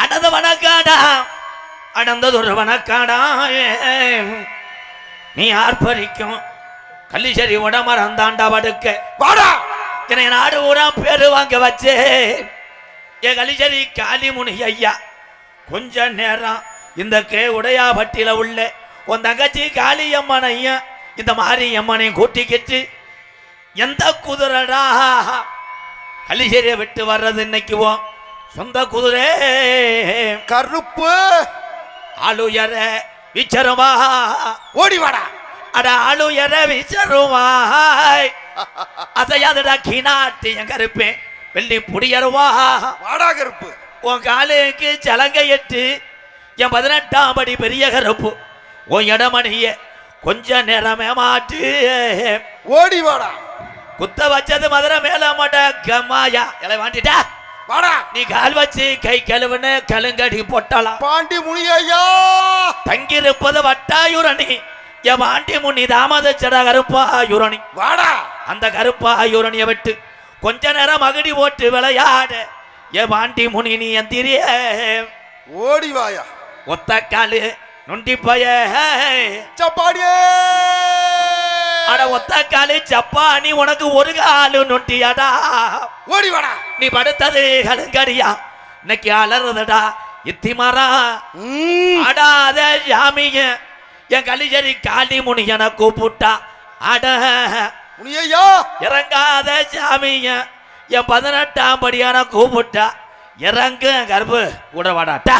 அடந்த வனக்காடா அடந்ததொரு வனக்காடா நீ ஆர்ப்பரிக்கும் கள்ளிச்சேரி உடமரந்தாண்டா படுக்க வாடா என்னை நாடு ஊரா பேரு வாங்க வச்சே என் கள்ளிச்சேரி காளிமுனி ஐயா கொஞ்ச நேரம் இந்த உடையா பட்டியில உள்ள உன் தங்கச்சி காளியம்மன் ஐயா இந்த மாரியம்மனை கூட்டிக்கிட்டு எந்த குதிரடா கள்ளிச்சேரியை விட்டு வர்றது இன்னைக்கு சொந்த குதிரை கருப்பு ஆளுயர விச்சருமா ஓடி வாடா அட ஆளுயர விச்சருவாய் அசையாதடா கிணாட்டி என் கருப்பேன் வெள்ளி புடியருவா வாடா கருப்பு உன் காலுக்கு சலங்கையிட்டு என் 18ஆம் படி பெரிய கருப்பு உன் இடமணிய கொஞ்ச நேரமே மாட்டு ஓடி வாடா குத்த வச்சது மதுரை மேல மாட்டா எல்லாம் வாண்டிட்டா வாடா நீ கால் வச்சு கை கழுவுன கலுங்கடி போட்டலாம் பாண்டி முனியா தங்கியிருப்பது வட்டாயுரணி என் பாண்டி முனி தாமதச்சடா கருப்பாயுரணி வாடா அந்த கருப்பாயுரணியை விட்டு கொஞ்ச நேரம் மகடி ஓட்டு விளையாட என் பாண்டி முனி நீ எந்திரிய ஓடி வாயா ஒத்த காலு நொண்டி பய சப்பாடியே அட ஒத்த காலு சப்பானி உனக்கு ஒரு காலு நொண்டியாடா ஓடி வாடா நீ படுத்தது கலுங்கடியா இன்னைக்கு அலறுதடா இத்தி மரா அடாத ஜாமிய என் கள்ளிச்சேரி காளிமுனி என கூப்பிட்டா அட முனியா இறங்காத ஜாமிய என் 18ஆம் படியான கூப்பிட்டா இறங்க கர்ப்பு கூட வாடாட்டா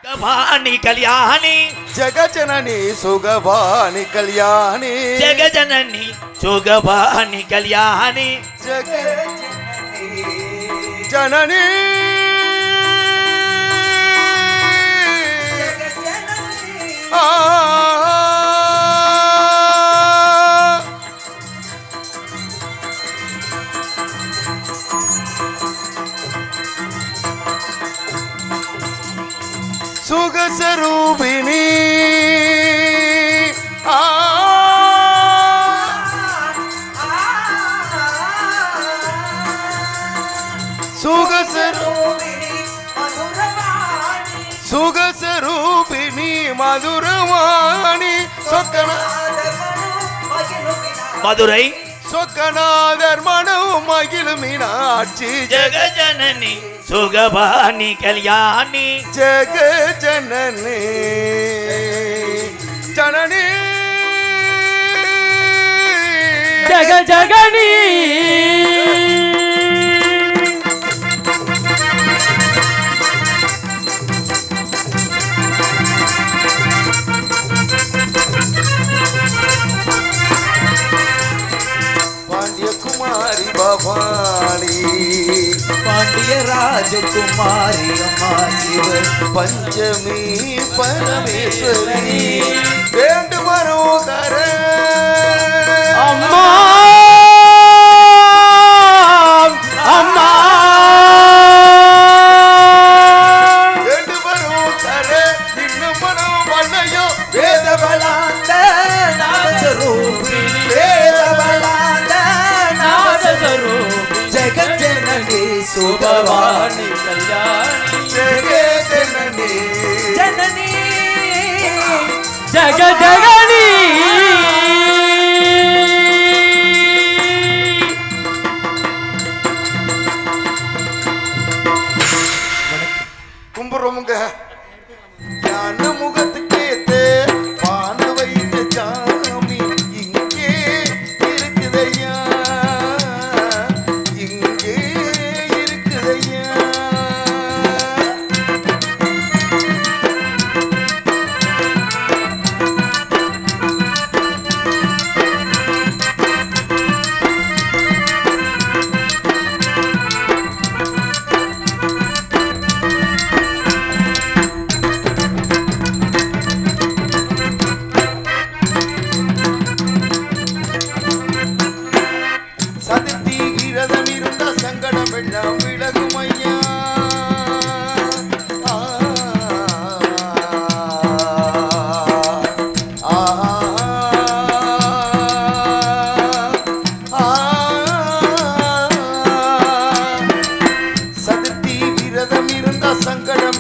சுகபாணி கல்யாணி ஜெகஜனனி சுகபாணி கல்யாணி ஜெகஜனனி சுகபாணி கல்யாணி ஜனனி சுகஸ்வரூபிணி சுகஸ்வரூபிணி மதுரவாணி மதுரை சொக்கநாதர் மனவும் மகிழும் மீனாட்சி ஜெகஜனனி சுகபாணி கல்யாணி ஜெகஜனனி ஜனனி ஜெகஜனனி பாண்டியகுமாரி பவானி பாண்டிய ராஜகுமாரி அம்மா சிவ பஞ்சமி பரமேஸ்வரி வேண்டு வரும் தர அம்மா அம்மா வேண்டு வரும் தர இன்னும் மனம் வல்லையோ வேதபலாந்த நாமஸ்வரூபிணி வேதபலாந்த நாமஸ்வரூபிணி ஜெகஜனனி சுபவாணி கல்யாணி ஜெகஜனனி ஜனனி ஜெகஜனனி கும்புறவங்க ஞான முகத்துக்கேத்து பான வைத்த சாமி இங்கே இருக்குதையா இங்கே இருக்குதையா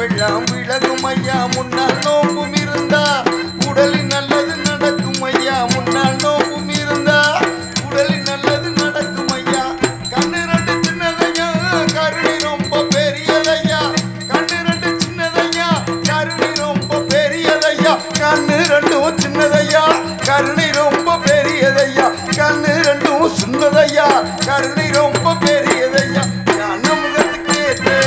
வெள்ளம் விலகும் ஐயா முன்னால் நோம்பும் இருந்தா உடலில் நல்லது நடக்கும் ஐயா முன்னால் நோம்பும் இருந்தா உடலில் நல்லது நடக்கும் ஐயா கண்ணு ரெண்டு சின்னதையா கருணை ரொம்ப பெரியதையா கண்ணு ரெண்டு சின்னதையா கருணை ரொம்ப பெரியதையா கண்ணு ரெண்டும் சின்னதையா கருணை ரொம்ப பெரியதையா கண்ணு ரெண்டும் சின்னதையா கருணை ரொம்ப பெரியதையா ஞான முகத்துக்கு ஏத்து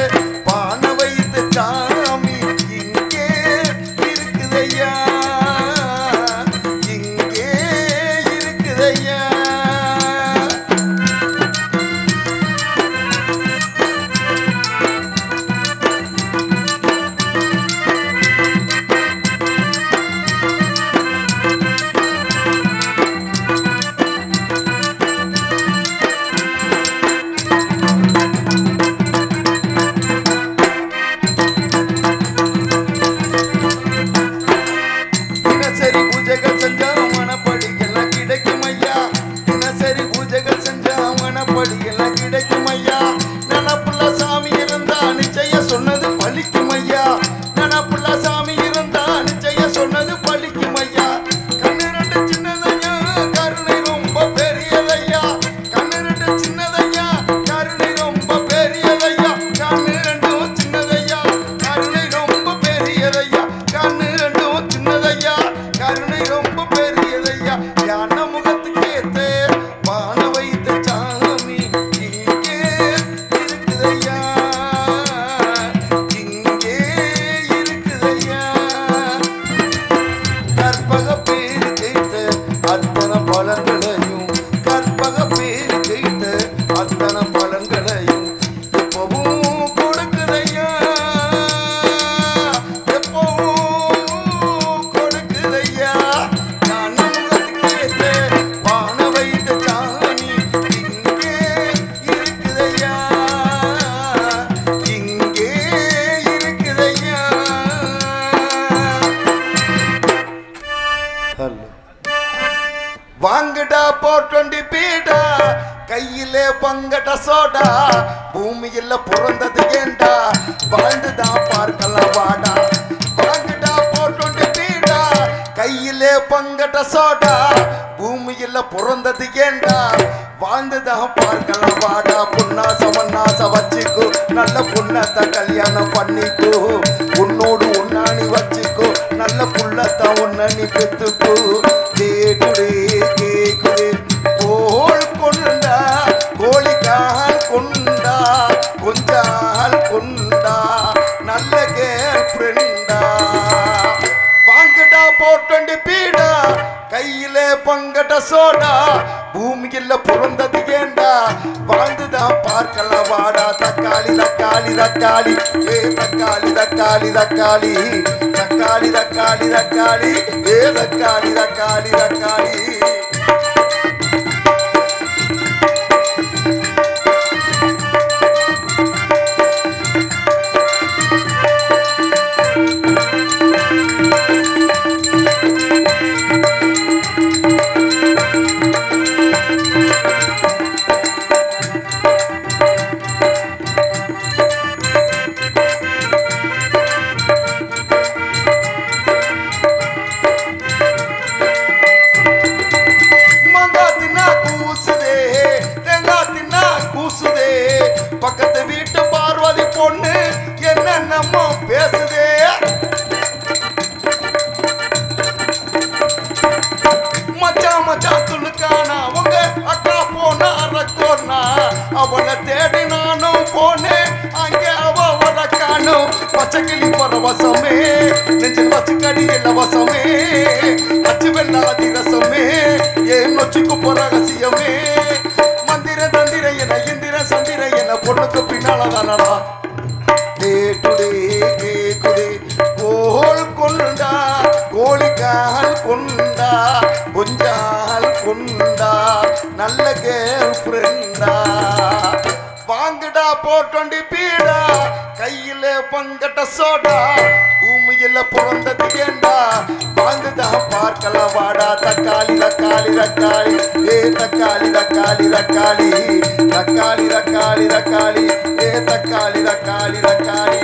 பானை வைத்த சாமி இங்கே இருக்குதையா இங்கே இருக்குதையா தினசரி பூஜைகள் செஞ்சா மனப்படி எல்லாம் கிடைக்கும் ஐயா தினசரி பூஜைகள் செஞ்சா மனப்படி எல்லாம் கிடைக்கும் ஐயா நினப்புள்ள சாமி இருந்தா நிச்சயம் சொன்னது பலிக்கும் ஐயா நினப்புள்ள சாமி இருந்தா நிச்சயம் சொன்னது பலிக்கும் ஐயா கண்ணு ரெண்டு சின்னதையா கருணை ரொம்ப பெரியதையா கண்ணு ரெண்டு சின்னதையா கருணை ரொம்ப பெரியதையா கண்ணு ரெண்டும் சின்னதையா கருணை ரொம்ப பெரியதையா கண்ணு ரெண்டும் சின்னதையா கருணை ரொம்ப பெரியதையா ஞான முகத்துக்கு ஏத்து பானை வைத்த சாமி இங்கே இருக்குதையா இங்கே இருக்குதையா கற்பக பேரு கேட்டு அத்தனை பலன்களையும் கற்பக பேரு கேட்டு அத்தனை பலன்களையும் எப்பவும் கொடுக்குதையா எப்பவும் கொடுக்குதையா ஞான முகத்துக்கு ஏத்து பானை வைத்த சாமி இங்கே இருக்குதையா இங்கே இருக்குதையா வாங்கடா போட்டொண்டி பீடா கையிலே பங்கட சோடா பூமியில பிறந்தது ஏண்டா வாழ்ந்துதான் பார்க்கலாம் வாடா வாங்கடா போட்டொண்டி பீடா கையிலே பங்கட சோடா பூமியில பிறந்தது ஏண்டா வாழ்ந்துதான் பார்க்கலாம் வாடா புண்ணாச மண்ணாச வச்சுக்கோ நல்ல புண்ணத்தை கல்யாணம் பண்ணிக்கோ உன்னோடு உன்னாணி வச்சுக்கோ நல்ல புள்ளத்தை உன்ன நீ பெத்துக்கோ கேடுடே கேக்குதே கோல் கொண்டா கோழிக்கால் கொண்டா கொஞ்சால் கொண்டா நல்ல கேர்ள் ஃப்ரெண்டா வாங்கடா போட்டொண்டி பீடா கையிலே பங்கட சோடா பூமியில பிறந்தது ஏண்டா வாழ்ந்துதான் பார்க்கலாம் வாடா தக்காளி தக்காளி தக்காளி ஏ தக்காளி தக்காளி தக்காளி தக்காளி தக்காளி தக்காளி ஏ தக்காளி தக்காளி தக்காளி பக்கத்து வீட்டு பார்வதி பொண்ணு என்னென்னமோ பேசுதே மச்சான் மச்சான் துளுக்கானா உங்க அக்கா போனா ரக்கோனா அவளை தேடி நானும் போனேன் அங்கே அவ வரக்கானும் பச்சைக்கிளி பரவசமே நெஞ்சில் வச்சுக்கடி இலவசமே அச்சு வெள்ளாதி ரசமே ஏன் நொச்சுக்கு ரகசியமே மந்திர தந்திர என இந்திர சந்திர என பொண்ணுக்கு பின்னாலதானடா கேட்டுடே கேக்குதே கோல் கொண்டா கோழிக்கால் கொண்டா கொஞ்சால் கொண்டா நல்ல கேர்ள் ஃப்ரெண்டா வாங்கடா போட்டொண்டி பீடா கையில பங்கட்ட சோடா பூமியில பிறந்தது ஏண்டா வாழ்ந்துதான் பார்க்கலாம் வாடா தக்காளி தக்காளி தக்காளி ஏ தக்காளி தக்காளி தக்காளி தக்காளி தக்காளி தக்காளி ஏ தக்காளி தக்காளி தக்காளி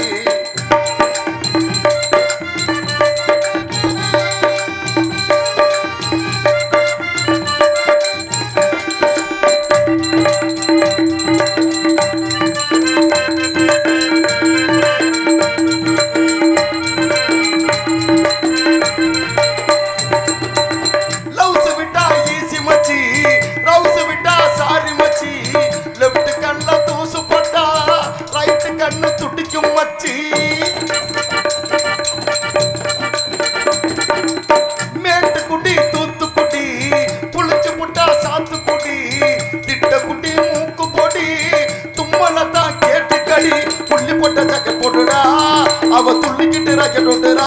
அவ துள்ளிக்கிட்டு ராக்கெட் ஓட்டுறா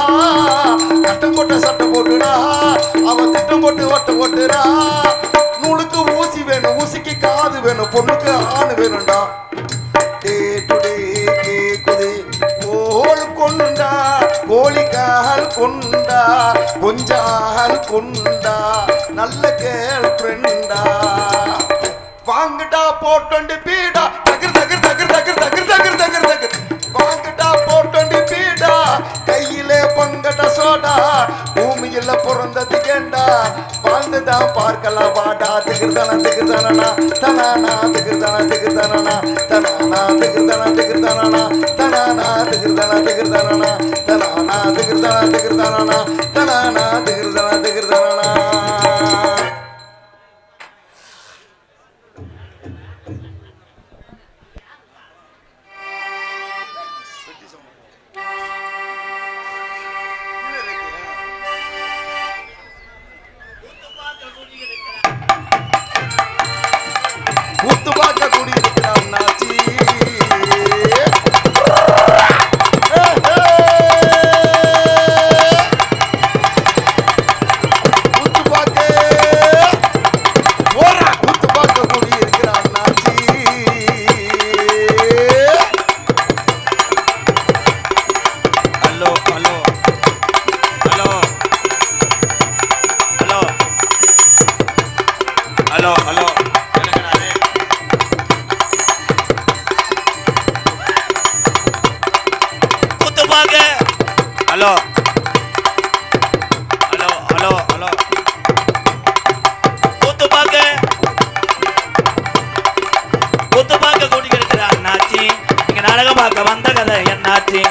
கட்டம் போட்ட சட்டை போட்டுடா அவ திட்டம் போட்டு ஓட்ட ஓட்டுறா நூலுக்கு ஊசி வேணும் ஊசிக்கு காது வேணும் பொண்ணுக்கு ஆணு வேணும்டா டே டுடே கேக்குது கோல் கொண்டா கோழிக்கால் கொண்டா கொஞ்சால் கொண்டா நல்ல கேள் ஃப்ரெண்டா வாங்கடா போட்டோண்டி பீடா தகர் தகர் தகர் தகர் தகர் தகர் தகர் தகர் வாங்கடா போட்டோண்டி பீடா கையிலே பங்கட சோடா பூமியில பிறந்தது கேண்டா வாழ்ந்துதான் பார்க்கலாம் வாடா திகிர்தானா திகிர்தானா தனானா திகிர்தானா திகிர்தானா தனானா திகிர்தானா திகிர்தானா தனானா திகிர்தானா திகிர்தானா தனானா திகிர்தானா திகிர்தானா தனானா திகிர்தானா திகிர்தானா கூத்து பார்க்க கூடியிருக்கிறார் அண்ணாச்சி கூத்து பார்க்க ஓரா கூத்து பார்க்க கூடியிருக்கிறார் அண்ணாச்சி hello hello hello hello hello hello hello hello hello hello கூத்து பார்க்க கூட்டியிருக்கிற அண்ணாச்சி இங்க நாடகம் பார்க்க வந்த கதை என்னாச்சு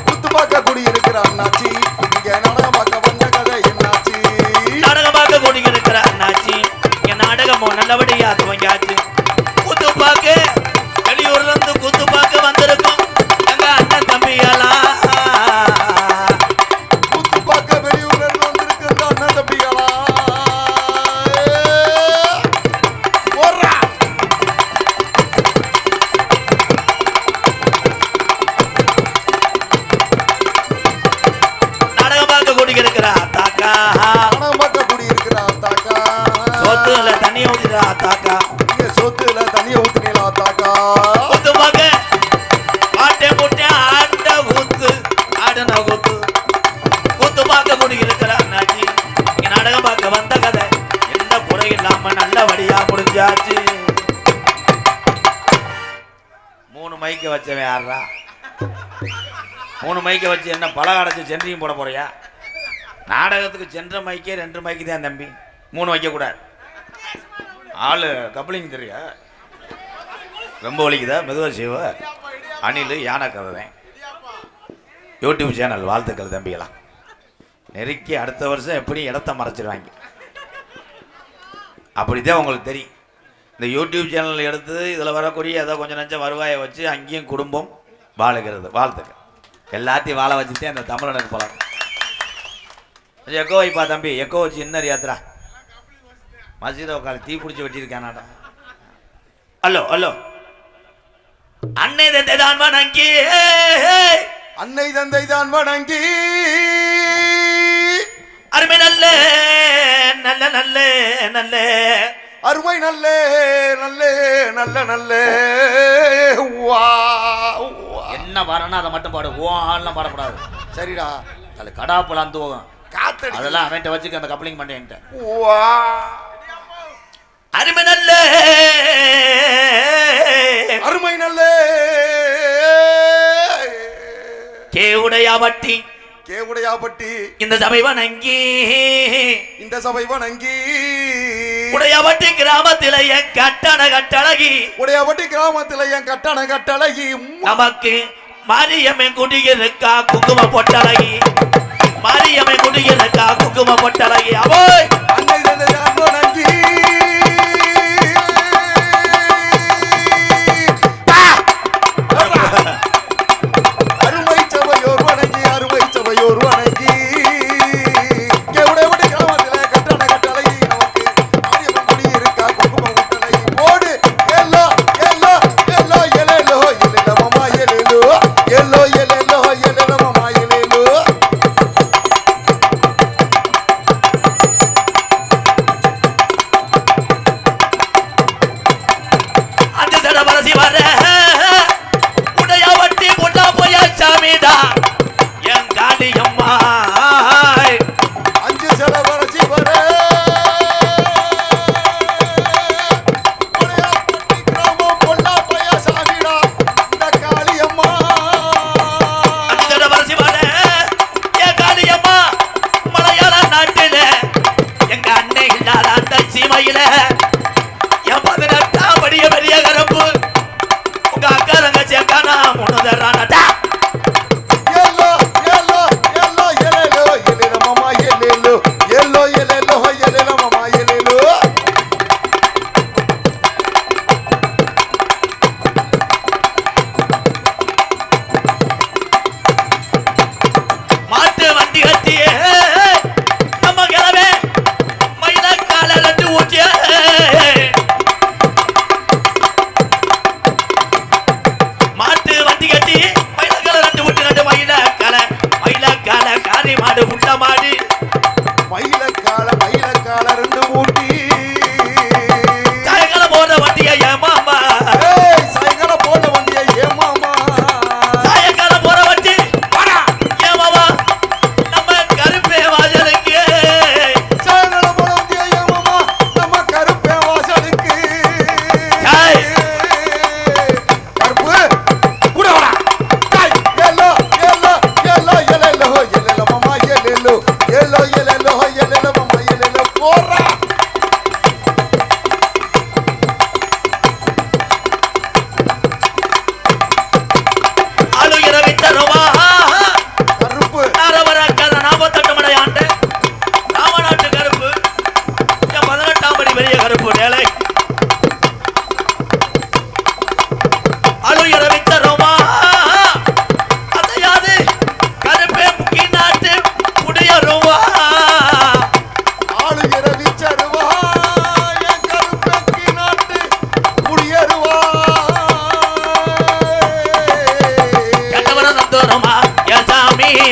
கூத்து பார்க்க கூடியிருக்கிறார் அண்ணாச்சி இங்க நாடகம் பார்க்க வந்த கதை என்னாச்சு நாடகம் பார்க்க கூட்டியிருக்கிற அண்ணாச்சி இங்க நாடகமோ நல்லபடியா துவங்கியாச்சு கூத்து பார்க்க வெளியூர்ல இருந்து கூத்து பார்க்க வந்திருக்கோம் எங்க அண்ணன் தம்பியெல்லாம் சோத்துல தண்ணிய ஊத்திடா தாக்கா சோத்துல தண்ணிய ஊத்தினீங்களா தாக்கா கூத்து பார்க்க ஆட்டை முட்டை ஆட்ட கூத்து ஆடுன கூத்து கூத்து பார்க்க கூட்டியிருக்கிற அண்ணாச்சி இங்க நாடகம் பார்க்க வந்த கதை எந்த குறை இல்லாம நல்லபடியா முடிஞ்சாச்சு 3 மைக்க வச்சவன் யாரா 3 மைக்க வச்சு என்ன பலக அடைச்சு சென்றியும் போட போறியா நாடகத்துக்கு சென்ற மைக்கே 2 மைக்கு தான் தம்பி 3 வைக்க கூடாது ஆளு கப்ளிங் தெரியா ரொம்ப வலிக்குதா மெதுவா செய்வ அணில் யானை கதை தான் யூடியூப் சேனல் வாழ்த்துக்கள் தம்பிகளா நெருக்கி அடுத்த வருஷம் எப்படி இடத்த மறைச்சிருவாங்க அப்படிதான் உங்களுக்கு தெரியும் இந்த யூடியூப் சேனல் எடுத்து இதில் வரக்கூடிய ஏதோ கொஞ்சம் நஞ்சம் வருவாயை வச்சு அங்கேயும் குடும்பம் வாழுகிறது வாழ்த்துக்கள் எல்லாத்தையும் வாழ வச்சுட்டே அந்த தமிழனுக்கு பழம் எக்கோ வைப்பா தம்பி எக்கோ வச்சு இன்னர் யாத்திரா மசீத உட்காந்து தீ பிடிச்சி வெட்டியிருக்கானாடா ஹலோ ஹலோ அன்னை தந்தை தான் வணங்கி அன்னை தந்தை தான் வணங்கி அருமை நல்ல நல்ல நல்ல நல்ல அருமை நல்லே நல்லே நல்ல நல்லே என்ன பாருன்னா அதை மட்டும் பாடு ஓலாம் பாடக்கூடாது சரிடா அது கடாப்பழம் தூவும் காத்தடி அதெல்லாம் அவன்கிட்ட வச்சுக்க அந்த கப்ளிங் பண்ணேன்ட்ட அருமை நல்ல அருமை நல்லே கேவுடையாபட்டி கேவுடையாபட்டி இந்த சபை வணங்கி இந்த சபை வணங்கி உடையாபட்டி கிராமத்தில என் கட்டண கட்டழகி உடையாபட்டி கிராமத்தில என் கட்டண கட்டழகி நமக்கு மாரியம்மை குடியிருக்கா குங்கும பொட்டழகி மாரியம்மை குடியிருக்கா குங்கும பொட்டழகி அவோய் அன்னை தந்தை தான் வணங்கி அருமை சபையோர் வணங்கி அருமை சபையோர் வணங்கி கேவுடையாபட்டி கிராமத்தில கட்டண கட்டழகி நமக்கு மாரியம்மன் குடியிருக்கா குங்கும பொட்டழகி போடு yellow yellow yellow yellow yellow மாமா எல்லோ எல்லோ எல்லோ எல்லோ மாமா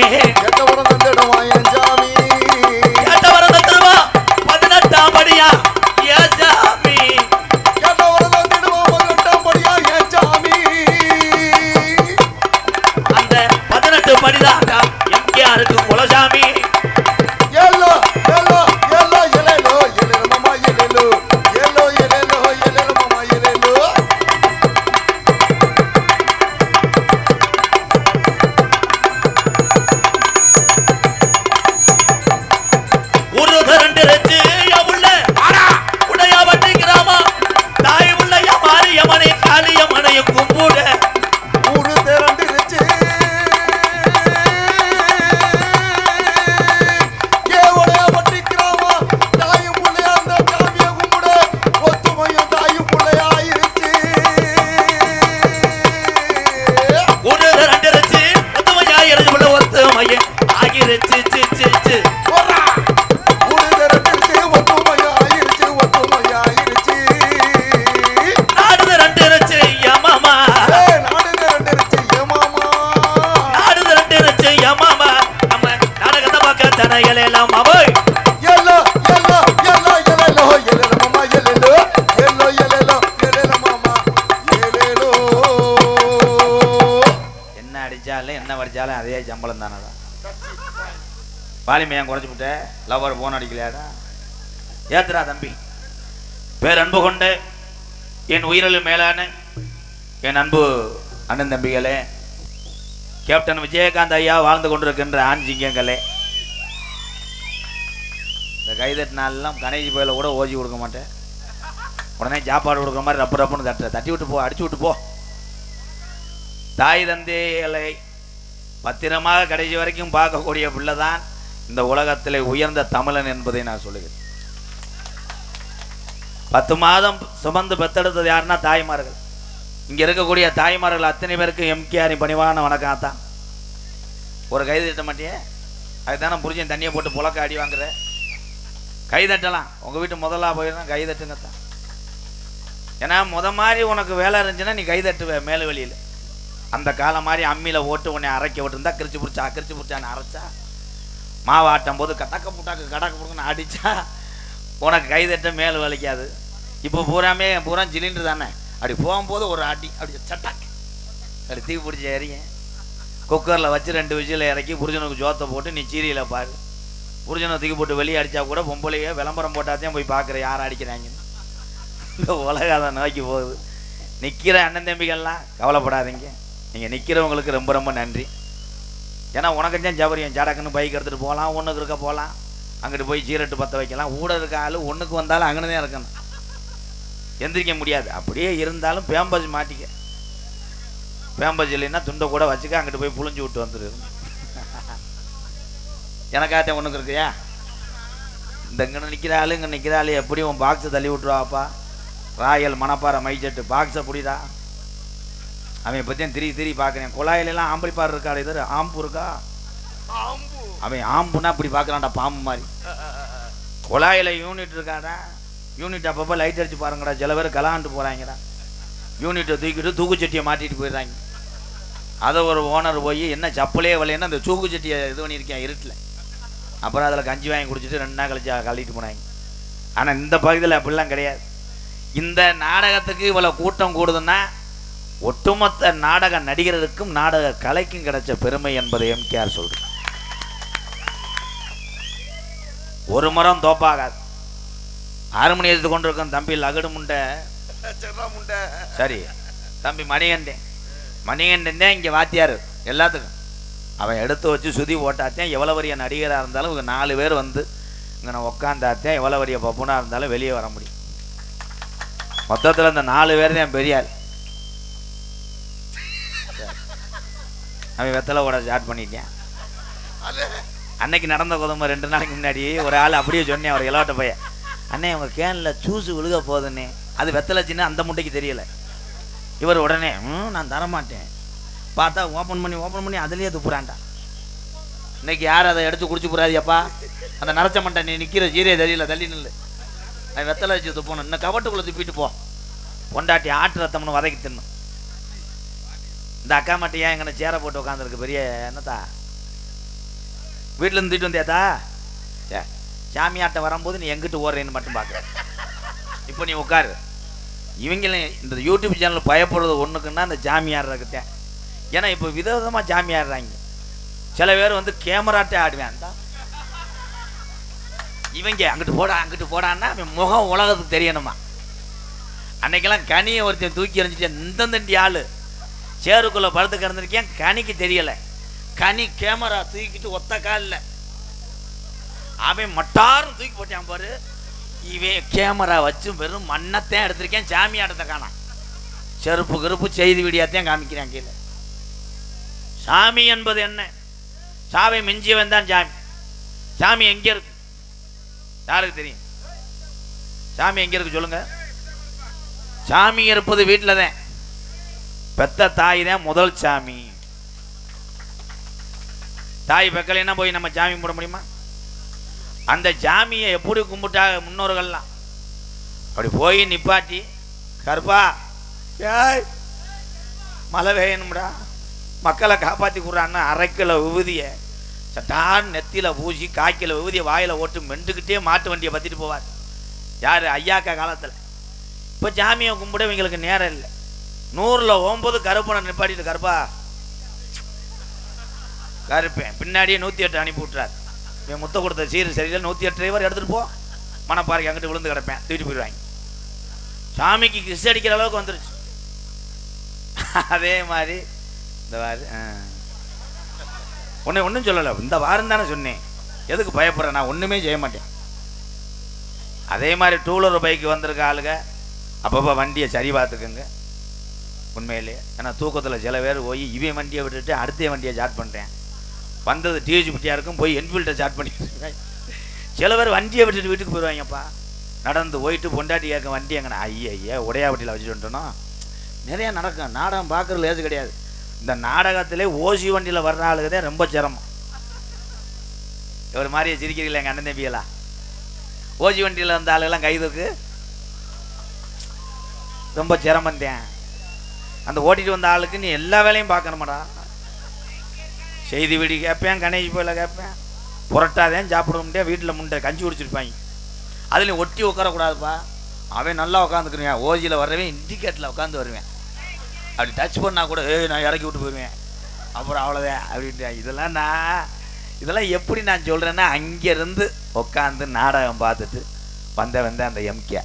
கேட்ட வரம் தந்திடுவான் என் சாமி கேட்ட வரம் தந்துடுவா 18ஆம் படியா என் சாமி கேட்ட வரம் தந்திடுவான் 18ஆம் படியா என் சாமி அந்த 18 படிதாண்டா எம்கேஆருக்கு குலசாமி yellow yellow yellow yellow yellow மாமா எல்லோ எல்லோ எல்லோ எல்லோ மாமா எல்லோ ஒரு ரெண்டு ரெச்சு உள்ள உடையாபட்டி கிராமம் தாய் உள்ளையா மாரியம்மனை காளியம்மனையும் கும்பிட ஊரு திரண்டிருச்சு ஏவளையா பட்டி கிராம தாயும் புள்ளையா அந்த சாமிய கும்பிட ஒத்துமையும் தாயும் புள்ளையா இருச்சு ஒரு ரெண்டு ரெச்சு ஒத்துமையா இருந்து உள்ள ஒத்துமையை ஆகிருச்சு போறா ஊரு திரண்டிருச்சு ஒத்துமையா இருச்சு ஒத்துமையா இருச்சு நாடு ரெண்டு ரெச்சு மாமா நாடு திரண்டிருச்சு ஏமாமா நாடு ரெண்டு ரெச்சு மாமா நம்ம நாடகத்தை பார்க்க தனைகள் எல்லாம் அவை yellow yellow yellow yellow yellow மாமா எல்லோ எல்லோ எல்லோ எல்லோ மாமா எல்லோ என்ன அடிச்சாலும் என்ன படிச்சாலும் அதே சம்பளம் தானடா பாலிமையா குறைச்சு விட்ட லவர் போன் அடிக்கலையாடா ஏத்துறா தம்பி பேர் அன்பு கொண்டு என் உயிரில் மேலான என் அன்பு அண்ணன் தம்பிகளே கேப்டன் விஜயகாந்த் ஐயா வாழ்ந்து கொண்டிருக்கின்ற ஆண் சிங்கங்களே இந்த கைதட்டினாலாம் கணேஜி பயில கூட ஓஜி கொடுக்க மாட்டேன் உடனே சாப்பாடு கொடுக்குற மாதிரி ரப்பு ரப்புன்னு தட்டி விட்டு போ அடிச்சு விட்டு போ தாய் தந்தைகளை பத்திரமாக கடைசி வரைக்கும் பார்க்கக்கூடிய பிள்ளைதான் இந்த உலகத்திலே உயர்ந்த தமிழன் என்பதை நான் சொல்லுகிறேன் 10 மாதம் சுமந்து பெத்தெடுத்தது யாருன்னா தாய்மார்கள் இங்க இருக்கக்கூடிய தாய்மார்கள் அத்தனை பேருக்கு எம்கேஆர் பணிவான வணக்கம் தான் ஒரு கை தட்ட மாட்டியே அதுதானே புரிஞ்சேன் தண்ணியை போட்டு புழக்க அடி வாங்குற கை தட்டலாம் உங்க வீட்டு முதல்ல போயிருந்தா கை தட்டுங்கத்தான் ஏன்னா மாதிரி உனக்கு வேலை இருந்துச்சுன்னா நீ கை தட்டுவ மேல வெளியில அந்த காலம் மாதிரி அம்மியில் ஓட்டு உன்னை அரைக்க விட்டுருந்தா கிரிச்சு பிடிச்சான்னு அரைச்சா மாவு ஆட்டும் போது கட்டக்க புட்டாக்கு கடக்க புடுங்கன்னு அடித்தா உனக்கு கைதட்ட மேல் வலிக்காது இப்போ பூரா சிலிண்டர் தானே அப்படி போகும்போது ஒரு அடி அப்படி சட்டாக்கு அப்படி தீ பிடிச்சி எறிய குக்கரில் வச்சு 2 விசில் இறக்கி புருஷனுக்கு ஜோத்தை போட்டு நீ சீரியலை பாரு புருஷனை தூக்கி போட்டு வெளியே அடித்தா கூட பொம்பளையே விளம்பரம் போட்டாத்தையும் போய் பார்க்குற யார் அடிக்கிறாங்கன்னு இந்த உலகம் அதை நோக்கி போகுது நிற்கிற அண்ணன் தம்பிகள்லாம் கவலைப்படாதீங்க நீங்கள் நிற்கிறவங்களுக்கு ரொம்ப ரொம்ப நன்றி ஏன்னா உனக்கு தான் ஜபரியம் ஜடக்குன்னு பைக் எடுத்துகிட்டு போகலாம் ஒன்றுக்கு இருக்க போகலாம் அங்கிட்டு போய் சீரட்டு பற்ற வைக்கலாம் ஊட இருக்க ஆள் ஒன்றுக்கு வந்தாலும் அங்கன்னு தான் இருக்கணும் எந்திரிக்க முடியாது அப்படியே இருந்தாலும் பேம்பஸ் மாட்டிக்க பேம்பஸ் இல்லைன்னா துண்டை கூட வச்சுக்க அங்கிட்டு போய் புழிஞ்சு விட்டு வந்துடு எனக்காத்தேன் ஒன்றுக்கு இருக்கியா இந்த இங்கே நிற்கிற ஆள் இங்கே நிற்கிற ஆள் எப்படி உன் பாக்ஸை தள்ளி விட்டுருவாப்பா ராயல் மணப்பாறை மைச்செட்டு பாக்ஸை புடிடா அவன் பற்றியும் திரி பார்க்குறேன் குழாயிலெல்லாம் ஆம்பளிப்பார் இருக்காடு இது ஆம்பு இருக்கா அவன் ஆம்புன்னா இப்படி பார்க்குறான்டா பாம்பு மாதிரி குழாயில் யூனிட் இருக்காடா யூனிட் அப்பப்போ லைட் அடிச்சு பாருங்கடா சில பேர் கலாண்டு போகிறாங்கடா யூனிட்டை தூக்கிட்டு தூக்குச்சட்டியை மாட்டிட்டு போயிடுறாங்க அதை ஒரு ஓனர் போய் என்ன சப்பலே வரலைன்னா அந்த தூக்குச்சட்டியை இது பண்ணியிருக்கேன் இருட்டில் அப்புறம் அதில் கஞ்சி வாங்கி குடிச்சிட்டு 2 நாள் கழிச்சு கழிட்டு போனாங்க ஆனால் இந்த பகுதியில் அப்படிலாம் கிடையாது இந்த நாடகத்துக்கு இவ்வளோ கூட்டம் கூடுதுன்னா ஒட்டுமொத்த நாடக நடிகர்களுக்கும் நாடக கலைக்கும் கிடைச்ச பெருமை என்பதை எம்கேஆர் சொல்றேன் ஒரு மரம் தோப்பாகாது ஹார்மோனி எடுத்து கொண்டிருக்கும் தம்பி லகடு முண்டை சரி தம்பி மணிகண்டன் தான் இங்கே வாத்தியார் எல்லாத்துக்கும் அவன் எடுத்து வச்சு சுதி போட்டாத்தேன் எவ்வளோ வரிய நடிகராக இருந்தாலும் இவங்க 4 பேர் வந்து இங்கே நான் உட்காந்தாத்தேன் எவ்வளோ வரிய பப்புனாக இருந்தாலும் வெளியே வர முடியும் மொத்தத்தில் இந்த 4 பேர் தான் பெரியார் அவன் வெத்தலை கூட ஸ்டார்ட் பண்ணிட்டேன் அன்னைக்கு நடந்த கொதமை 2 நாளைக்கு முன்னாடி ஒரு ஆள் அப்படியே சொன்னேன் அவர் இலவட்ட பையன் அண்ணே உங்கள் கேனில் சூசு விழுக போகுதுன்னே அது வெத்தலை சின்ன அந்த முட்டைக்கு தெரியலை இவர் உடனே நான் தரமாட்டேன் பார்த்தா ஓப்பன் பண்ணி அதுலேயே துப்புறான்டா இன்னைக்கு யார் அதை எடுத்து குடிச்சு போறாதியப்பா அந்த நரைச்ச மண்டை நீ நிற்கிற சீரிய தெரியல தள்ளி நில்லு அவன் வெத்தலை வச்சு துப்பணும் இன்னும் கவட்டுக்குள்ளே துப்பிட்டு போ பொண்டாட்டி ஆட்டு ரத்தம்னு வதக்கி தின்னும் இந்த அக்கா மட்டும் ஏன் எங்கன்னு சேரை போட்டு உட்காந்துருக்கு பெரிய என்னத்தா வீட்டில் இருந்துட்டு வந்தியாத்தா? சே, சாமியாட்ட வரும்போது நீ எங்கிட்டு ஓடுறேன்னு மட்டும் பார்க்குற. இப்போ நீ உட்காரு. இவங்களும் இந்த யூடியூப் சேனல் பயப்படுறது ஒன்றுக்குன்னா இந்த ஜாமியார் இருக்குத்தேன். ஏன்னா இப்போ விதவிதமாக ஜாமியாடுறாங்க. சில பேர் வந்து கேமராட்டே ஆடுவேன். இவங்க அங்கிட்டு போடான்னா அவன் முகம் உலகத்துக்கு தெரியணுமா. அன்னைக்கெல்லாம் கனியை ஒருத்தன் தூக்கி எறிஞ்சிட்டேன். இந்தந்தண்டி ஆள் சேருக்குள்ளே படுத்து கிடந்திருக்கேன். கனிக்கு தெரியலை. கனி கேமரா தூக்கிட்டு ஒத்த காலில் அவன் மட்டாரும் தூக்கி போட்டான் பாரு. இவன் கேமரா வச்சு வெறும் மண்ணத்தையும் எடுத்திருக்கேன். சாமியாட்டத்தை காணாம். செருப்பு கருப்பு செய்தி வீடியாத்தையும் காமிக்கிறேன் கீழே. சாமி என்பது என்ன? சாவை மிஞ்சியவன் தான் சாமி. சாமி எங்க இருக்கு? யாருக்கு தெரியும்? சாமி எங்க இருக்கு சொல்லுங்க. சாமி இருப்பது வீட்டில் தான். பெத்த தாய் தான் முதல் சாமி. தாய் பெக்கலைன்னா போய் நம்ம சாமி கும்பிட முடியுமா? அந்த சாமியை எப்படி கும்பிட்டா முன்னோர்கள்லாம்? அப்படி போய் நிப்பாட்டி, கருப்பா ஏய் மழை வேணும்டா, மக்களை காப்பாற்றி கொடுறான்னு 1/2 கிலோ விபூதியை சட்டான் நெத்தியில் பூசி 1/4 கிலோ விபூதியை வாயில் ஓட்டு மெண்டுக்கிட்டே மாட்டு வண்டியை பற்றிட்டு போவார். யார்? ஐயாக்கா காலத்தில். இப்போ சாமியை கும்பிட இவங்களுக்கு நேரம் இல்லை. 100ல் 9 கருப்பனை நிப்பாட்டிட்டு, கருப்பா கருப்பேன் பின்னாடியே 108 அனுப்பி விட்றாரு. என் முத்த கொடுத்த சீர் சரியில்லை, 108 டிரைவர் எடுத்துகிட்டு போ, மனப்பாறைக்கு அங்கிட்டு விழுந்து கிடப்பேன், தூக்கிட்டு போயிடுவாங்க. சாமிக்கு கிஸ் அடிக்கிற அளவுக்கு வந்துருச்சு. அதே மாதிரி இந்த வாரம் ஒன்றும் சொல்லலை. இந்த வாரம் தானே சொன்னேன். எதுக்கு பயப்படுறேன்? நான் ஒன்றுமே செய்ய மாட்டேன். அதே மாதிரி 2 வீலர் பைக்கு வந்திருக்க ஆளுங்க அப்பப்போ வண்டியை சரி பார்த்துக்குங்க. உண்மையிலே ஏன்னா தூக்கத்தில் சில பேர் போய் இவன் வண்டியை விட்டுட்டு அடுத்த வண்டியை ஸ்டார்ட் பண்ணுறேன். வந்தது டிஹெச்பிட்டியாக இருக்கும், போய் என்ஃபீல்டை ஸ்டார்ட் பண்ணிட்டு சில பேர் வண்டியை விட்டுட்டு வீட்டுக்கு போயிடுவாங்கப்பா. நடந்து போயிட்டு பொண்டாட்டி கேட்க வண்டி எங்கன்னா ஐயா உடையாவட்டியில் வச்சுட்டு வந்துட்டோம். நிறையா நடக்கும். நாடகம் பார்க்குறது லேசு கிடையாது. இந்த நாடகத்திலே ஓசி வண்டியில் வர்ற ஆளுக்குதான் ரொம்ப சிரமம். இவர் மாதிரியே சிரிக்கிறீங்களா எங்கள் அண்ணன் தம்பியெல்லாம்? ஓசி வண்டியில் வந்த ஆளுகெல்லாம் கைதுக்கு ரொம்ப சிரமந்தேன். அந்த ஓட்டிட்டு வந்த ஆளுக்கு நீ எல்லா வேலையும் பார்க்கணுமாடா. செய்தி வீடி கேட்பேன், கணேஷ் போயில கேட்பேன், புரட்டாதேன் சாப்பிட முடியாது. வீட்டில் முண்டை கஞ்சி குடிச்சிருப்பாங்க. அதுலேயும் ஒட்டி உட்காரக்கூடாதுப்பா. அவன் நல்லா உட்காந்துக்குருவேன். ஓஜியில் வர்றவன் இண்டிகேட்டில் உட்காந்து வருவேன். அப்படி டச் பண்ணால் கூட நான் இறக்கி விட்டு போயிடுவேன். அப்புறம் அவ்வளோதான் அப்படின்ட்டு. இதெல்லாம் எப்படி நான் சொல்கிறேன்னா, அங்கேருந்து உட்காந்து நாடகம் பார்த்துட்டு வந்த அந்த எம்கே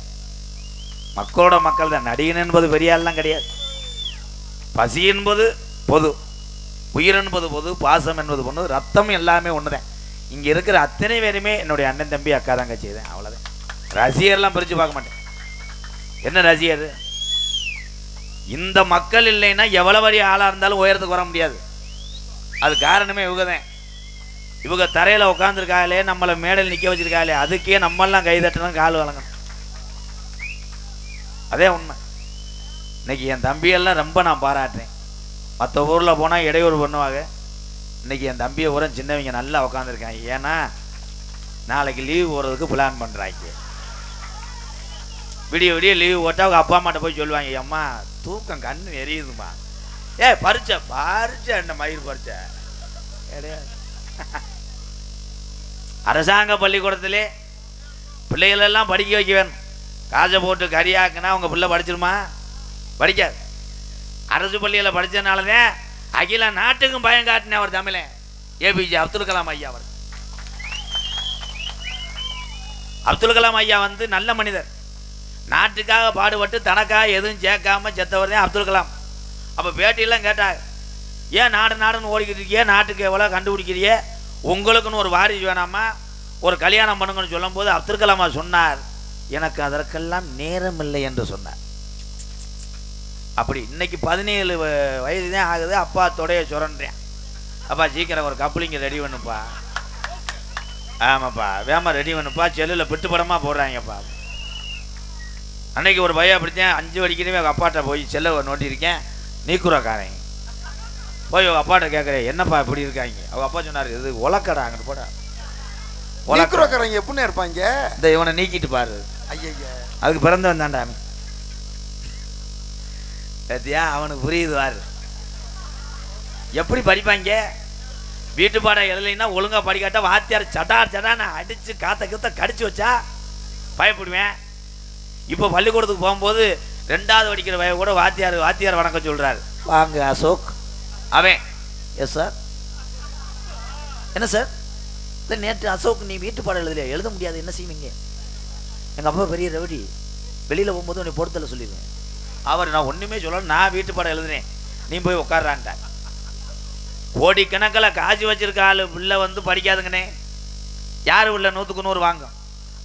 மக்களோட மக்கள் தான். நடிகன் என்பது பெரிய ஆள்லாம் கிடையாது. பசி என்பது பொது, உயிர் என்பது பொது, பாசம் என்பது பொண்ணு, ரத்தம் எல்லாமே ஒன்று தான். இங்கே இருக்கிற அத்தனை பேருமே என்னுடைய அண்ணன் தம்பி அக்கா தாங்க செய்தேன். அவ்வளோதான். ரசிகர்லாம் பிரித்து பார்க்க மாட்டேன். என்ன ரசிகர்? இந்த மக்கள் இல்லைன்னா எவ்வளோ வரி ஆளாக இருந்தாலும் உயரத்துக்கு வர முடியாது. அது காரணமே இவங்க தான். இவங்க தரையில் உட்காந்துருக்காங்களே, நம்மளை மேடையில் நிற்க வச்சிருக்காங்களே, அதுக்கே நம்மெல்லாம் கைதட்டணும், கால் வழங்கணும். அதே உண்மை. இன்னைக்கு என் தம்பியெல்லாம் ரொம்ப நான் பாராட்டுறேன். மற்ற ஊரில் போனால் இடையூறு பண்ணுவாங்க. இன்னைக்கு என் தம்பியை ஊர சின்னவங்க நல்லா உட்காந்துருக்காங்க. ஏன்னா நாளைக்கு லீவு போகிறதுக்கு பிளான் பண்ணுறாங்க. விடிய லீவு போட்டால் அவங்க அப்பா அம்மாட்ட போய் சொல்லுவாங்க, அம்மா தூக்கம் கண்ணு எரியுதுமா. பறிச்ச என்ன மயிர் பறிச்ச கிடையாது. அரசாங்க பள்ளிக்கூடத்திலே பிள்ளைகளெல்லாம் படிக்க வைக்க வேணும். காசை போட்டு கரியாக்குனா அவங்க பிள்ளை படிச்சிருமா? படிக்காது. அரசு பள்ளியில் படித்ததுனாலதான் அகில நாட்டுக்கும் பயம் காட்டின அவர் தமிழன் ஏபிஜே அப்துல் கலாம் ஐயா. அவர் அப்துல் கலாம் ஐயா வந்து நல்ல மனிதர். நாட்டுக்காக பாடுபட்டு தனக்காக எதுவும் சேர்க்காம செத்தவர் தான் அப்துல் கலாம். அப்போ பேட்டியெல்லாம் கேட்டாங்க, ஏன் நாடுன்னு ஓடிக்கிட்டு இருக்கியே, நாட்டுக்கு எவ்வளோ கண்டுபிடிக்கிறியே, உங்களுக்குன்னு ஒரு வாரிசு வேணாமா, ஒரு கல்யாணம் பண்ணுங்கன்னு சொல்லும் போது அப்துல் கலாமா சொன்னார், எனக்கு அதற்கெல்லாம் நேரம் இல்லை என்று சொன்னார். அப்படி இன்னைக்கு 17 வயது தான் ஆகுது. அப்பா தொடைய சுரன்றேன். அப்பா சீக்கிரம் ஒரு கப்ளிங்க ரெடி பண்ணுப்பா. ஆமாப்பா வேமா ரெடி பண்ணுப்பா. செல்லில் பிட்டு படமாக போடுறாங்கப்பா. அன்னைக்கு ஒரு பையன் அப்படித்தான் 5 வடிக்கிறவே அப்பாட்ட போய் செல்ல நோட்டியிருக்கேன். நீக்குறாக்காரன் போய் அப்பாட்ட கேட்குறேன், என்னப்பா இப்படி இருக்காங்க? அவங்க அப்பா சொன்னார், இது உலக்கடா, அங்கிட்டு போட உலக்கிறவங்க எப்படின்னு இருப்பாங்க. இந்த இவனை நீக்கிட்டு பாரு. ஐயா அதுக்கு பிறந்து வந்தான்டா பத்தியா? அவனுக்கு புரியுது வாரு எப்படி படிப்பாங்க. வீட்டு பாடம் எழுதலைன்னா ஒழுங்கா படிக்காட்டா வாத்தியார் சடான்னு அடிச்சு காத்த கடிச்சு வச்சா பயப்படுவேன். இப்போ பள்ளிக்கூடத்துக்கு போகும்போது 2வது படிக்கிற வய கூட வாத்தியார் வணக்கம் சொல்றாரு. வாங்க அசோக். அவன் எஸ் சார். என்ன சார்? இல்லை நேற்று அசோக் நீ வீட்டு பாடம் எழுத முடியாது, என்ன செய்வீங்க? எங்கள் அப்பா பெரிய ரவுடி, வெளியில் போகும்போது உன்னை பொறுத்தல சொல்லிடுவேன். அவர் நான் ஒன்றுமே சொல்லணும், நான் வீட்டு பாடம் எழுதுனேன், நீ போய் உட்கார்றான்ட்டார். கோடிக்கணக்கில் காசு வச்சிருக்க ஆளு பிள்ளை வந்து படிக்காதுங்கண்ணே. யார் உள்ள 100க்கு 100 வாங்கும்?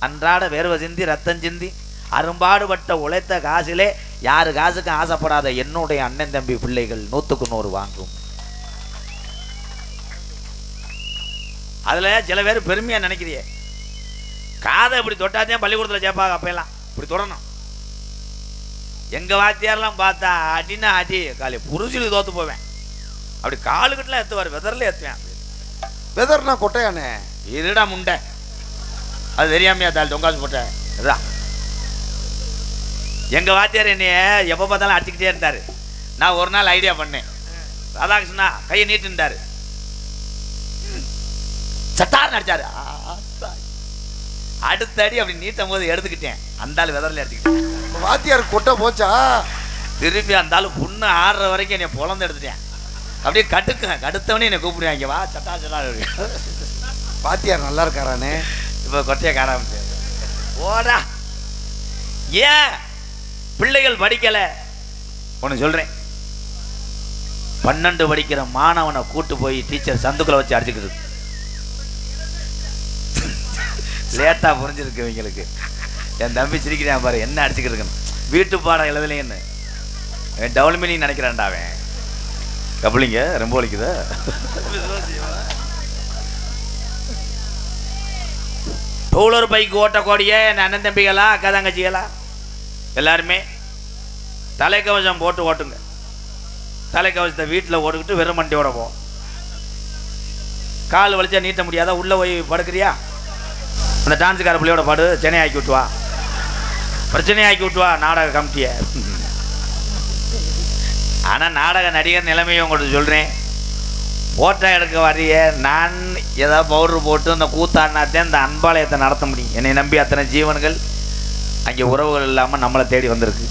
அன்றாட வேர்வை சிந்தி ரத்தம் சிந்தி அரும்பாடுபட்ட உழைத்த காசிலே யாரு காசுக்கு ஆசைப்படாத என்னுடைய அண்ணன் தம்பி பிள்ளைகள் 100க்கு 100 வாங்கும். அதுல சில பேர் பெருமையா நினைக்கிறியே, காதை இப்படி தொட்டாதான் பள்ளிக்கூடத்தில் சேர்ப்பாங்க. அப்பெல்லாம் இப்படி தொடரணும். எங்க வாத்தியாரெல்லாம் பார்த்தா அடினா அடி காலி புருஷனுக்கு தோத்து போவேன். அப்படி காலுக்கிட்டலாம் ஏற்றுவார், வெதர்ல ஏற்றுவேன். வெதர்னா கொட்டையானே இருடா முண்டை, அது தெரியாமையா தாள் தொங்காசு போட்ட. இதுதான் எங்க வாத்தியார் என்னைய எப்போ பார்த்தாலும் அடிச்சுக்கிட்டே இருந்தாரு. நான் ஒரு நாள் ஐடியா பண்ணேன், ராதாகிருஷ்ணா கையை நீட்டுட்டாரு, சட்டார்னு அடிச்சாரு. அடுத்த அடி அப்படி நீட்டும் போது எடுத்துக்கிட்டேன், அந்த ஆள் வெதர்ல எடுத்துக்கிட்டேன். வாத்தியார் கொட்டை போச்சா? திரும்பி அந்த ஆள் புண்ணு ஆடுற வரைக்கும் என்னை பொழந்து எடுத்துட்டேன். அப்படியே கடுத்தவனே என்னை கூப்பிடுவாங்க, வா சட்டா சட்டா. வாத்தியார் நல்லா இருக்காரானே? இப்போ கொட்டையை காணாம ஓடா. ஏன் பிள்ளைகள் படிக்கல? ஒன்று சொல்றேன், 12 படிக்கிற மாணவனை கூட்டு போய் டீச்சர் சந்துக்குள்ள வச்சு அடிச்சுக்கிட்டு லேட்டா புரிஞ்சிருக்கு இவங்களுக்கு. என் தம்பி சிரிக்கிறான் பாரு, என்ன அடிச்சுக்கிட்டு இருக்கணும், வீட்டு பாடம் எழுதலைன்னு டவுல்மினி நினைக்கிறான்டா அவன். கபலிங்க ரொம்ப வலிக்குதா? டூலர் பைக் ஓட்டக்கூடிய என் அண்ணன் தம்பிகளா அக்கா தங்கச்சிகளா எல்லாருமே தலைக்கவசம் போட்டு ஓட்டுங்க. தலைக்கவசத்தை வீட்டில் ஓட்டுக்கிட்டு வெறும் மண்டியோட போ. கால் வலிச்சா நீட்ட முடியாதா? உள்ள போய் படுக்கிறியா? அந்த டான்ஸுக்கார பிள்ளையோட பாடு, சென்னை ஆக்கி விட்டுவா, பிரச்சனை ஆக்கி விட்டுவா நாடக கமிட்டியை. ஆனால் நாடக நடிகர் நிலைமையை உங்களுக்கு சொல்கிறேன், ஃபோட்டோ எடுக்க வரைய நான் ஏதாவது பவுட்ரு போட்டு அந்த கூத்தாடினாத்தே இந்த அன்பாலயத்தை நடத்த முடியும். என்னை நம்பி அத்தனை ஜீவன்கள் அங்கே உறவுகள் இல்லாமல் நம்மளை தேடி வந்திருக்கு.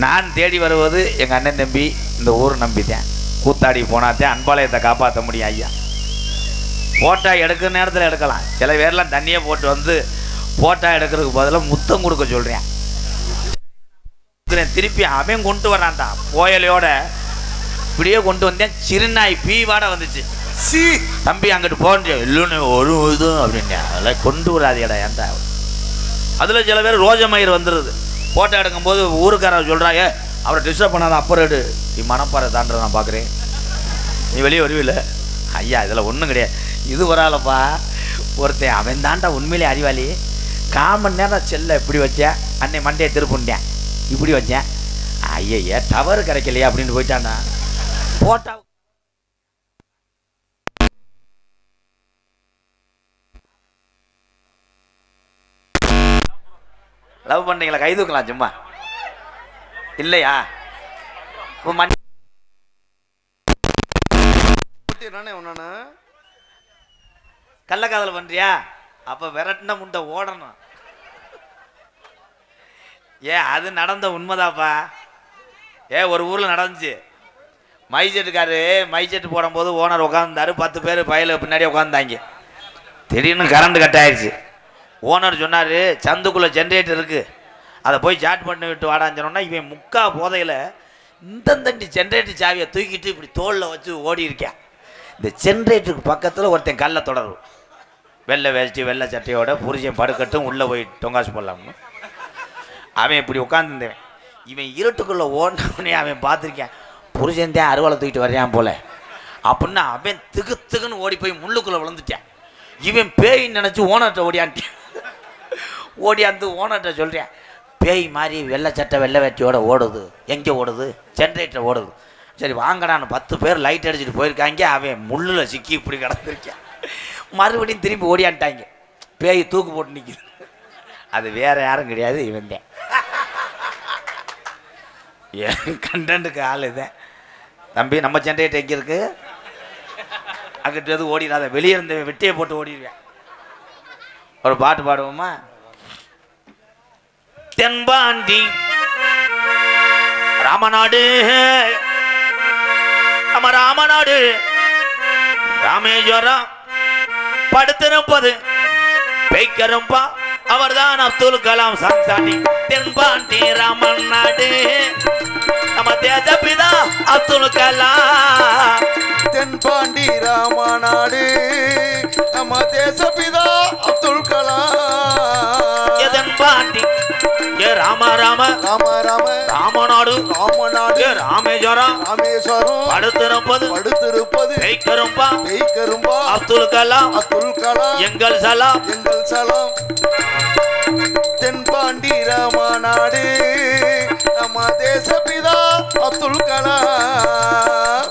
நான் தேடி வருவது எங்கள் அண்ணன் தம்பி இந்த ஊர் நம்பித்தேன். கூத்தாடி போனாத்தேன் அன்பாலயத்தை காப்பாற்ற முடியும். ஐயா ஃபோட்டோ எடுக்கிற நேரத்தில் எடுக்கலாம். சில பேர்லாம் தண்ணியை போட்டு வந்து ஃபோட்டோ எடுக்கிறதுக்கு பதிலாக முத்தம் கொடுக்க சொல்கிறேன். திருப்பி அவன் கொண்டு வரான்டா கோயலையோட, இப்படியே கொண்டு வந்தேன். சிறுநாய் பீவாட வந்துச்சு. தம்பி அங்கிட்டு போன்ற இல்லைன்னு ஒரு இதுவும் அப்படின்னு அதெல்லாம் கொண்டு வராதியடா ஏன்டா. அதில் சில பேர் ரோஜமயிர் வந்துடுது. ஃபோட்டோ எடுக்கும்போது ஊருக்காரர் சொல்கிறாங்க, அவரை டிஸ்டர்ப் பண்ணாத, அப்புறம் எடு, நீ மனப்பாறை தாண்டதை நான் பார்க்குறேன், நீ வெளியே வருவில்லை. ஐயா இதில் ஒன்றும் கிடையாது. இது வராலப்பா ஒருத்தன், அவன் தாண்டா உண்மையிலே அறிவாளி. 1/4 மணி நேரம் செல்ல இப்படி வச்சேன், அன்னை மண்டையை திருப்புண்டேன், இப்படி வச்சேன், ஐயா டவர் கிடைக்கலையா அப்படின்னு போயிட்டான்டா. போட்டா லவ் பண்ணீங்களா? கை தூக்கலாம் சும்மா இல்லையா? கள்ளக்காதல் பண்றியா? அப்ப விரட்டின முண்டை ஓடணும். அது நடந்த உண்மைதாப்பா. ஒரு ஊர்ல நடந்துச்சு. மைசெட்டுக்காரு மைசெட்டு போடும்போது ஓனர் உட்காந்துருந்தாரு, 10 பேர் பயில பின்னாடி உட்காந்துட்டாங்க. திடீர்னு கரண்ட் கட் ஆயிடுச்சு. ஓனர் சொன்னார், சந்துக்குள்ளே ஜென்ரேட்டர் இருக்குது, அதை போய் சாட் பண்ணி விட்டு வாடான்னு சொன்னோன்னா, இவன் முக்கா போதையில் இந்தந்தண்டி ஜென்ரேட்டர் சாவியை தூக்கிட்டு இப்படி தோளில் வச்சு ஓடி இருக்கேன். இந்த ஜென்ரேட்டருக்கு பக்கத்தில் ஒருத்தன் கல்லை தொடரும், வெள்ளை வேஷ்டி வெள்ளை சட்டையோட புருஷன் படுக்கட்டும் உள்ளே போய் டொங்காசு போடலாம்னு. அவன் இப்படி உட்காந்துருந்தவன். இவன் இருட்டுக்குள்ளே ஓடினவனே அவன் பார்த்துருக்கேன், புருஷன் தான் அறுவாலை தூக்கிட்டு வர்றான் போல அப்படின்னு அவன் திகுன்னு ஓடி போய் முள்ளுக்குள்ளே விழுந்துட்டான். இவன் பேயின்னு நினச்சி ஓனர்கிட்ட ஓடியான்ட்டான். ஓடியாந்து ஓனர்கிட்ட சொல்கிறேன், பேய் மாதிரி வெள்ளை சட்டை வெள்ளை வேட்டியோட ஓடுது, எங்கே ஓடுது? ஜென்ரேட்டர் ஓடுது. சரி வாங்கடான்னு 10 பேர் லைட் அடிச்சுட்டு போயிருக்காங்க. அவன் முள்ளில் சிக்கி இப்படி கிடந்திருக்கேன். மறுபடியும் திரும்பி ஓடியான்ட்டாங்க. பேய் தூக்கு போட்டு நிற்கிது. அது வேற யாரும் கிடையாது, இவன் தான். என் கண்டென்ட்டுக்கு ஆள் இதுதான். தம்பி நம்ம ஜென்ரேட்டர் எங்கே இருக்கு? அங்கிட்டு ஓடிடாத, வெளியே இருந்த வெட்டியை போட்டு ஓடிடுவேன். ஒரு பாட்டு பாடுவோமா? தென்பாண்டி ராமநாடு, நம்ம ராமநாடு ராமேஸ்வரம் படுத்திருப்பது பெய்கரும்பா, அவர்தான் அப்துல் கலாம் சாங்சாண்டி. தென்பாண்டி ராமநாடு நம்ம தேசப்பிதா அப்துல் கலாம். தென்பாண்டி ராமநாடு நம்ம தேசப்பிதா அப்துல் கலாம். தென்பாண்டி ஏ ராம ராம ராம ராம ராமநாடு ராமநாடு ராமேஸ்வரம் ராமேஸ்வரம் படுத்திருப்பது பெய்கரும்பா பெய்கரும்பா அப்துல் கலாம் அப்துல் கலாம் எங்கள் சலாம் எங்கள் சலாம். தென்பாண்டி ராமநாடு நம்ம தேசப்பிதா அப்துல் கலாம்.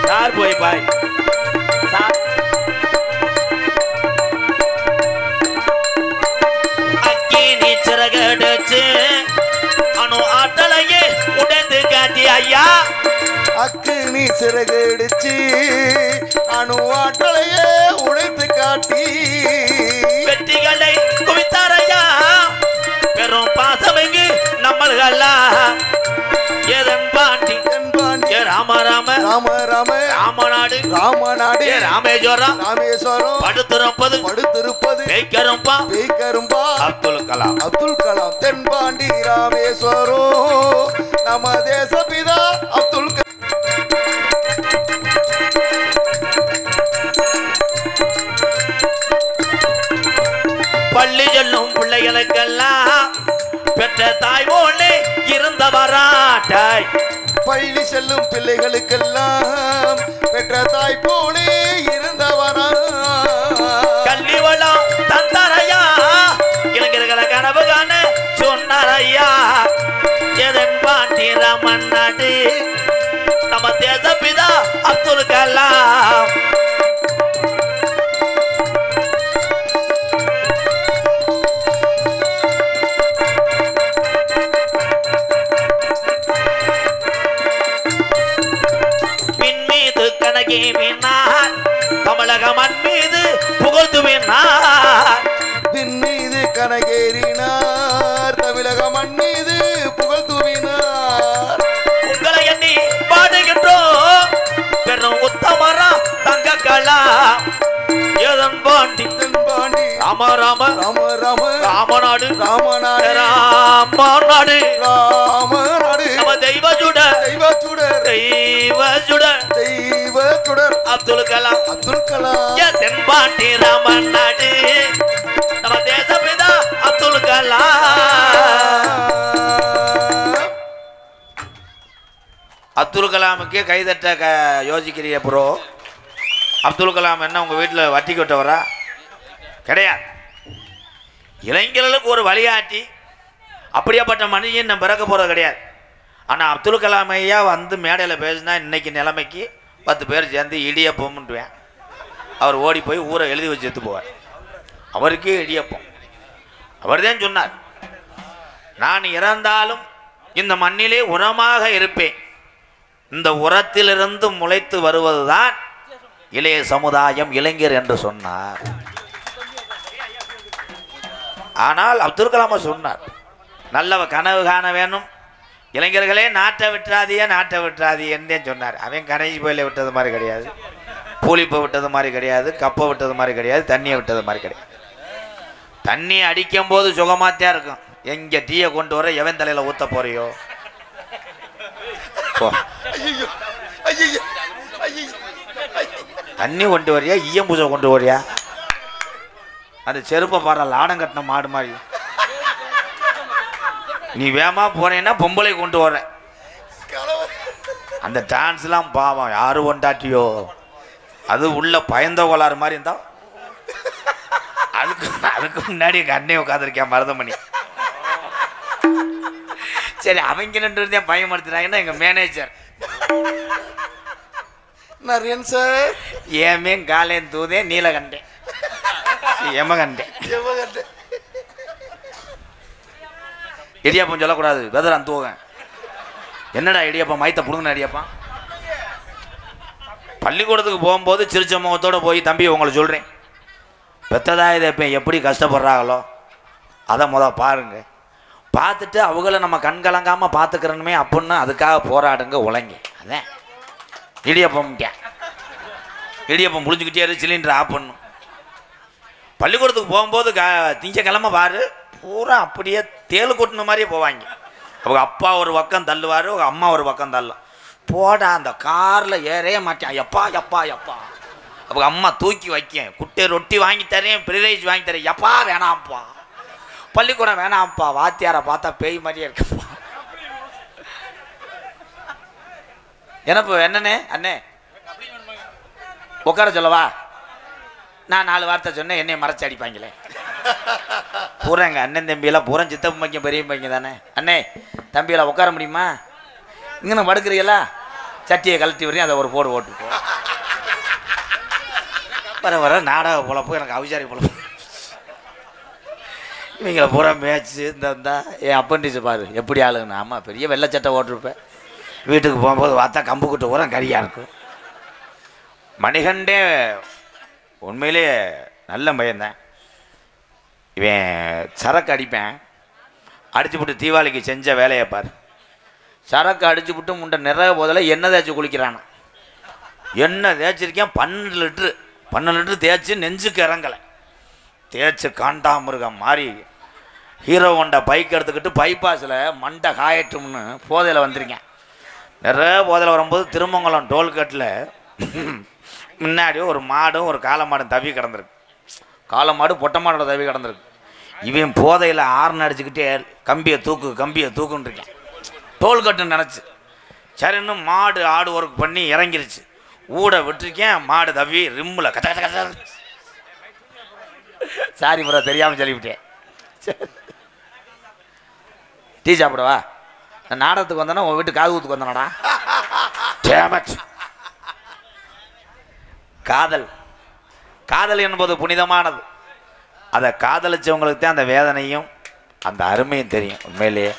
சார் போய் பாய் சார். அக்கினி சிறகடிச்சு அணு ஆட்டலையே உடைந்து காட்டி ஐயா. அக்கினி சிறகடிச்சு அணு ஆட்டலையே உடைத்து காட்டி வெற்றிகளை குவித்தாரையா. பெரும் பாசமைக்கு நம்மள்களா. தென்பாண்டி தென்பாண்டி ராம ராம ராம ராம ராமநாடு ராமநாடு ராமேஸ்வரம் ராமேஸ்வரம் படுத்திருப்பது பெய்கரும்பா பெய்கரும்பா அப்துல் கலாம் அப்துல் கலாம். தென்பாண்டி ராமேஸ்வரம் நம்ம தேசப்பிதா அப்துல் கலாம். பள்ளி செல்லும் பிள்ளைகளுக்கெல்லாம் பெற்ற தாய் போலே இருந்தவராட்டாய். பள்ளி செல்லும் பிள்ளைகளுக்கெல்லாம் பெற்ற தாய் போலே இருந்தவரா. கல்வி வளம் தந்தாரையா, இளைஞர்களை கனவு காண சொன்னாரையா. தென்பாண்டி ராமநாடு நம்ம தேசப்பிதா அப்துல் கலாம். தமிழக மண் மீது புகழ்த்துவினார். விண் மீது கனகேறினார், தமிழக மண் மீது புகழ்த்துவினார். உங்களை எண்ணி பாடுகின்றோம் பெரும் உத்தமரா தங்க கலாம். தென்பாண்டி தென்பாண்டி ராம ராம ராம ராம ராமநாடு ராமநாடு ராமநாடு ராமநாடு நம்ம தெய்வ சுடர் தெய்வ சுடர் தெய்வ சுடர் தெய்வ சுடர் அப்துல் கலாம் அப்துல் கலாம். தென்பாண்டி ராமநாடு நம்ம தேசப்பிதா அப்துல் கலாம். அப்துல் கலாமுக்கே கைதட்ட யோசிக்கிறீங்க ப்ரோ. அப்துல் கலாம் என்ன உங்கள் வீட்டில் வட்டி கொட்டவரா? கிடையாது. இளைஞர்களுக்கு ஒரு வழிகாட்டி, அப்படியாப்பட்ட மனுஷன் நம்ம பிறக்க போகிறது கிடையாது. ஆனால் அப்துல் கலாம் ஐயா வந்து மேடையில் பேசினா இன்னைக்கு நிலைமைக்கு 10 பேர் சேர்ந்து இடியப்பம்ன்ட்டுவேன். அவர் ஓடி போய் ஊரை எழுதி வச்சு எடுத்து போவார். அவருக்கே இடியப்பம். அவர் தான் சொன்னார், நான் இறந்தாலும் இந்த மண்ணிலே உரமாக இருப்பேன். இந்த உரத்திலிருந்து முளைத்து வருவதுதான் இளைய சமுதாயம், இளைஞர் என்று சொன்னார். ஆனால் அப்துல் கலாம் சொன்னார், நல்லவ கனவு காண வேணும், இளைஞர்களே நாட்டை விட்டுறாதிய என்றே சொன்னார். அவன் கடைசி போயில விட்டது மாதிரி கிடையாது, பூலிப்பை விட்டது மாதிரி கிடையாது, கப்பை விட்டது மாதிரி கிடையாது, தண்ணியை விட்டது மாதிரி கிடையாது. தண்ணி அடிக்கும் போது சுகமாத்தான் இருக்கும். எங்க டீயை கொண்டு வர எவன் தலையில ஊத்த போறியோ? தண்ணி கொண்டு வரியா, ஈயம் பூஜை கொண்டு வரியா? அந்த செருப்பை பாரு, லாடம் கட்டின மாடு மாதிரி. நீ வேமா போனேன்னா பொம்பளை கொண்டு வர. அந்த டான்ஸ்லாம் பாவம், யாரு கொண்டாட்டியோ அது உள்ள பயந்த கோளாறு மாதிரி இருந்தா அதுக்கு முன்னாடி கண்ணே உட்காந்துருக்கேன் மருதமணி. சரி, அவங்க 2 பேரும் பயன்படுத்துறாங்கன்னா எங்க மேனேஜர் நரியன் சார் ஏமே காலேன் தூதே நீலகண்டே எமகண்டே. இடியாப்பம் சொல்லக்கூடாது, வெதரான் தூங்க. என்னடா இடியாப்பம் மைத்த புடுங்கின இடியாப்பம்? பள்ளிக்கூடத்துக்கு போகும்போது சிரிச்ச முகத்தோடு போய் தம்பி உங்களை சொல்கிறேன், பெத்ததாய் இப்போ எப்படி கஷ்டப்படுறாங்களோ அதை பாருங்க. பார்த்துட்டு அவங்கள நம்ம கண்கலங்காமல் பார்த்துக்கிறணுமே அப்படின்னு அதுக்காக போராடுங்க, உழைங்க. அதான் இடியப்பம் முடிஞ்சுக்கிட்டே இரு, சிலிண்டர் ஆஃப் பண்ணும். பள்ளிக்கூடத்துக்கு போகும்போது திங்கக்கிழமை பாரு பூரா அப்படியே தேள் கொட்டின மாதிரியே போவாங்க. அவங்க அப்பா ஒரு பக்கம் தள்ளுவார், அவங்க அம்மா ஒரு பக்கம் தள்ளும். போடா அந்த காரில் ஏறவே மாட்டேன், எப்பா எப்பா எப்பா. அவங்க அம்மா தூக்கி வைக்கேன், குட்டை ரொட்டி வாங்கி தரேன், ஃப்ரைட் வாங்கி தரேன், எப்பா வேணாம்ப்பா, பள்ளிக்கூடம் வேணாம்ப்பா, வாத்தியாரை பார்த்தா பேய் மாதிரியே இருக்குப்பா. எனக்கு என்னண்ணே அண்ணே உட்கார சொல்லவா, நான் 4 வார்த்தை சொன்னேன், என்னைய மறைச்சி அடிப்பாங்களே. பூரா எங்கள் அண்ணன் தம்பியெல்லாம் பூரா சித்தப்பு பையன் பெரிய பையன் தானே. அண்ணே தம்பியெல்லாம் உட்கார முடியுமா, இங்கே படுக்கிறீங்களா, சட்டியை கழட்டி வரையும் அதை ஒரு போடு ஓட்டுப்போம். வர நாடக பொழப்பு எனக்கு அவிசாரி பொழப்பு. இவங்களை பூரா மேட்ச்சு இந்த என் அப்பண்டிச்சு பாரு எப்படி ஆளுங்கண்ணா. ஆமாம் பெரிய வெள்ளைச்சட்டை ஓட்டிருப்பேன், வீட்டுக்கு போகும்போது பார்த்தா கம்பு குட்டு பூரா கறியாக இருக்கும். மணிகண்டே உண்மையிலே நல்ல பையன்தான். இவன் சரக்கு அடிப்பேன், அடிச்சு விட்டு தீபாவளிக்கு செஞ்ச வேலையை பாரு. சரக்கு அடிச்சு விட்டு முண்டை நிறைய போதில் எண்ணெய் தேய்ச்சி குளிக்கிறானா. எண்ணெய் தேய்ச்சிருக்கேன் 12 லிட்டரு தேய்ச்சி நெஞ்சுக்கு இறங்கலை. தேய்ச்சி காண்டாமிருகம் மாதிரி ஹீரோ ஹோண்டா பைக் எடுத்துக்கிட்டு பைபாஸில் மண்டை காயட்டும்னு போதையில் வந்திருக்கேன். நிறைய போதையில் வரும்போது திருமங்கலம் டோல்கேட்டில் முன்னாடி ஒரு மாடும் ஒரு காளை மாடும் தவி கிடந்திருக்கு. காளை மாடு பொட்டை மாடோட தவி கிடந்திருக்கு. இவன் போதையில் ஆர்ன் அடிச்சுக்கிட்டே கம்பியை தூக்குன்னு இருக்கேன். டோல்கட்டுன்னு நினச்சி சரின்னு மாடு ஆடு ஒர்க் பண்ணி இறங்கிருச்சு. ஊட விட்டுருக்கேன், மாடு தவி ரிம்மில் கத்த கத்த கத்த. சாரி ப்ரோ தெரியாமல் சொல்லிவிட்டேன். டீ சாப்பிடவா, நான் நாடகத்துக்கு வந்தேன்னா உன் வீட்டு காது ஊத்துக்கு வந்தேனடா. காதல் என்பது புனிதமானது. அதை காதலிச்சவங்களுக்கு தான் அந்த வேதனையும் அந்த அருமையும் தெரியும். உண்மையிலேயே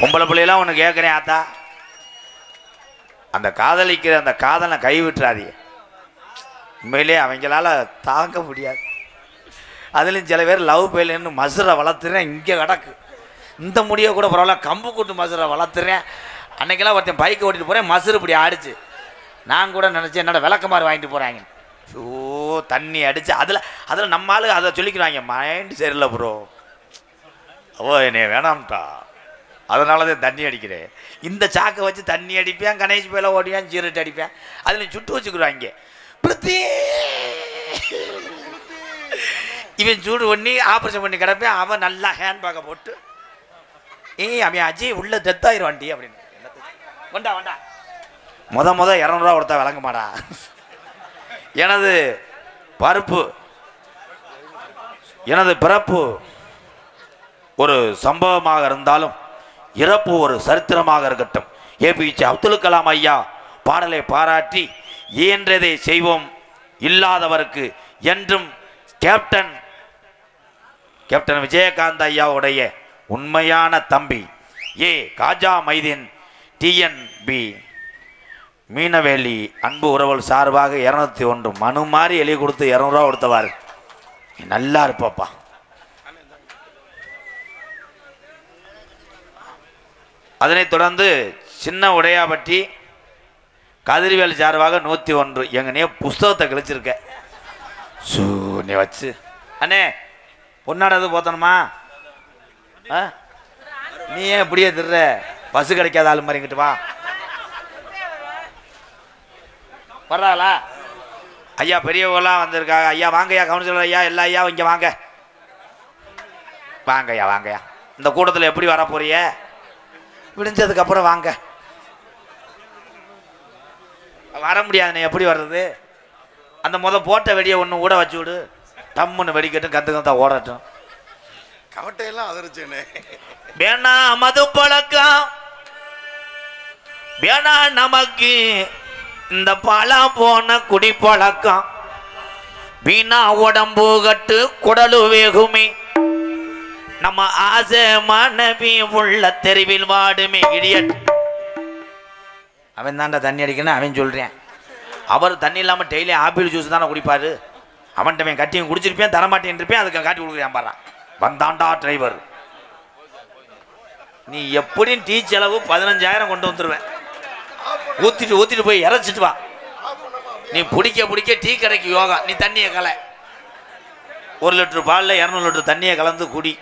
பொம்பளை பிள்ளையெல்லாம் ஒன்று கேட்குறேன், ஆத்தா அந்த காதலிக்கிற அந்த காதலை கைவிட்டுறாதீங்க. உண்மையிலே அவங்களால தாங்க முடியாது. அதுலேயும் சில பேர் லவ் பேலன்னு மசுரை வளர்த்துறேன், இங்கே கிடக்கு. இந்த முடியை கூட பரவாயில்ல, கம்பு கூட்டு மசுரை வளர்த்துறேன். அன்னைக்கெல்லாம் ஒருத்தன் பைக்கை ஓட்டிட்டு போகிறேன், மசுறு இப்படி ஆடிச்சு. நான் கூட நினச்சேன் என்னோட விளக்கமாறு வாங்கிட்டு போகிறாங்க. ஸோ தண்ணி அடித்து அதில் நம்ம ஆளு அதை சொல்லிக்கிறாங்க, மைண்டு சரியில்லை ப்ரோ, என்னைய வேணாம்ட்டா, அதனால தான் தண்ணி அடிக்கிறேன். இந்த சாக்கை வச்சு தண்ணி அடிப்பேன், கணேஷ் பேல ஓடியான், சீரட்டு அடிப்பேன். அதில் சுட்டு வச்சுக்கிறாங்க. இவன் சூடு பண்ணி ஆப்ரேஷன் பண்ணி கிடப்பேன். அவன் நல்லா ஹேண்ட் பேக்கை போட்டு அவன் அஜய் உள்ள டெத்தாயிரும் வண்டி அப்படின்னு வண்டா முத 200 ரூபா கொடுத்தா விளங்க மாடா. எனது பருப்பு எனது பிறப்பு ஒரு சம்பவமாக இருந்தாலும் இறப்பு ஒரு சரித்திரமாக இருக்கட்டும். ஏபிஜே அப்துல் கலாம் ஐயா பாடலை பாராட்டி இயன்றதை செய்வோம், இல்லாதவருக்கு என்றும் கேப்டன் விஜயகாந்த் ஐயாவுடைய உண்மையான தம்பி காஜா மைதீன் டிஎன்பி மீனவேலி அன்பு உறவுகள் சார்பாக 201 மனு மாதிரி எழுதி கொடுத்து 200 ரூபா கொடுத்தவாரு. நல்லா இருப்பாப்பா. அதனைத் தொடர்ந்து சின்ன உடையாபட்டி கதிர்வேல் சார்பாக 101. எங்கனே புஸ்தகத்தை கழிச்சிருக்க நீ வச்சு அண்ணே பொன்னாடது போத்தணுமா? நீ ஏன் இப்படியே திடுற, பஸ் கிடைக்காத ஆளு மாதிரி இங்கிட்டு வா. வர்றாங்களா ஐயா, பெரியவங்களாம் வந்திருக்காங்க. ஐயா வாங்கய்யா, கவுன்சிலர் ஐயா, எல்லா ஐயா இங்கே வாங்க. வாங்கய்யா. இந்த கூட்டத்தில் எப்படி வர போறிய? விடிஞ்சதுக்கு அப்புறம் வாங்க. வர முடியாதுண்ணே, எப்படி வர்றது? அந்த போட்ட வெடியை ஒன்று கூட வச்சு விடு, டம்முன்னு வெடிக்கட்டும், கத்து ஓடட்டும். கவட்டையெல்லாம் அதிர்ச்சேனே. வேணா மது பழக்கம், வேணா நமக்கு இந்த பழம் போன குடி பழக்கம், வீணா உடம்பு கட்டு குடலு வேகுமே, நம்ம ஆசை மனைவி உள்ள தெருவில் வாடுமே இடியட். அவன் தாண்டா தண்ணி அடிக்கணும் அவன் சொல்கிறேன். அவர் தண்ணி இல்லாமல் டெய்லி ஆப்பிள் ஜூஸ் தானே குடிப்பார். அவன்கிட்ட அவன் கட்டியும் குடிச்சிருப்பேன், தரமாட்டேன் இருப்பேன். அதுக்கு காட்டி கொடுக்குறேன் பாரு. வந்தாண்டா டிரைவர். நீ எப்படியும் டீ செலவு 15,000 கொண்டு வந்துடுவேன். ஊற்றிட்டு போய் இறச்சிட்டு வா. நீ பிடிக்க டீ கடைக்கு யோகா. நீ தண்ணியை கலை. 1 லிட்டர் பாலில் 200 லிட்டர் தண்ணியை கலந்து குடி.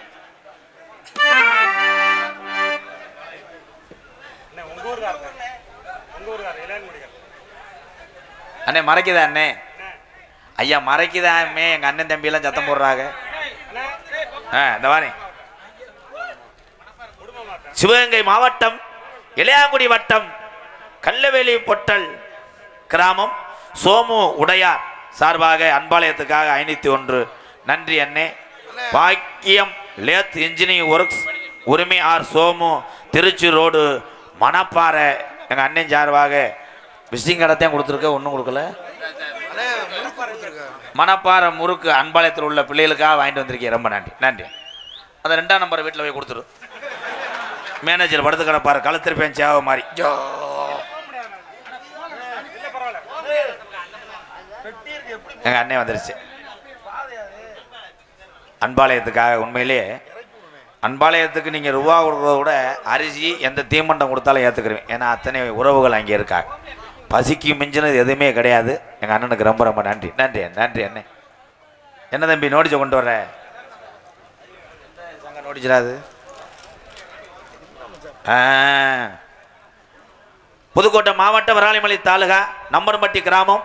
அண்ணே மறைக்குதா அண்ணே? ஐயா மறைக்குதாமே. எங்கள் அண்ணன் தம்பியெல்லாம் சத்தம் போடுறாங்க. இந்த வாரே சிவகங்கை மாவட்டம் இளையாங்குடி வட்டம் கல்லவேலி பொட்டல் கிராமம் சோமு உடையார் சார்பாக அன்பாலயத்துக்காக 501 நன்றி அண்ணே. பாக்கியம் லேத் இன்ஜினியரிங் ஒர்க்ஸ் உரிமை ஆர் சோமு திருச்சி ரோடு மணப்பாறை எங்கள் அண்ணன் சார்பாக விசிட்டிங் கார்டையும் கொடுத்துருக்க. ஒன்றும் கொடுக்கல. மணப்பாறை முறுக்கு அன்பாலயத்தில் உள்ள பிள்ளைகளுக்காக வாங்கிட்டு வந்திருக்கேன். ரொம்ப நன்றி நன்றி. அந்த 2ஆம் நம்பர் வீட்டில் போய் கொடுத்துரு. மேனேஜர் படுத்து கிடப்பாரு. கழுத்திருப்பேன் சேவை மாதிரி. எங்க அண்ணே வந்துருச்சு அன்பாலயத்துக்காக. உண்மையிலே அன்பாலயத்துக்கு நீங்கள் ரூபா கொடுக்குறத விட அரிசி எந்த தீமண்டம் கொடுத்தாலும் ஏற்றுக்கிறேன். ஏன்னா அத்தனை உறவுகள் அங்கே இருக்காங்க. பசிக்கு மிஞ்சினது எதுவுமே கிடையாது. எங்கள் அண்ணனுக்கு ரொம்ப ரொம்ப நன்றி நன்றி நன்றி அண்ணே. என்ன தம்பி நோடிச்ச கொண்டு வர்ற? நோடிச்சிடாது. புதுக்கோட்டை மாவட்டம் விராலிமலை தாலுகா நம்பர்பட்டி கிராமம்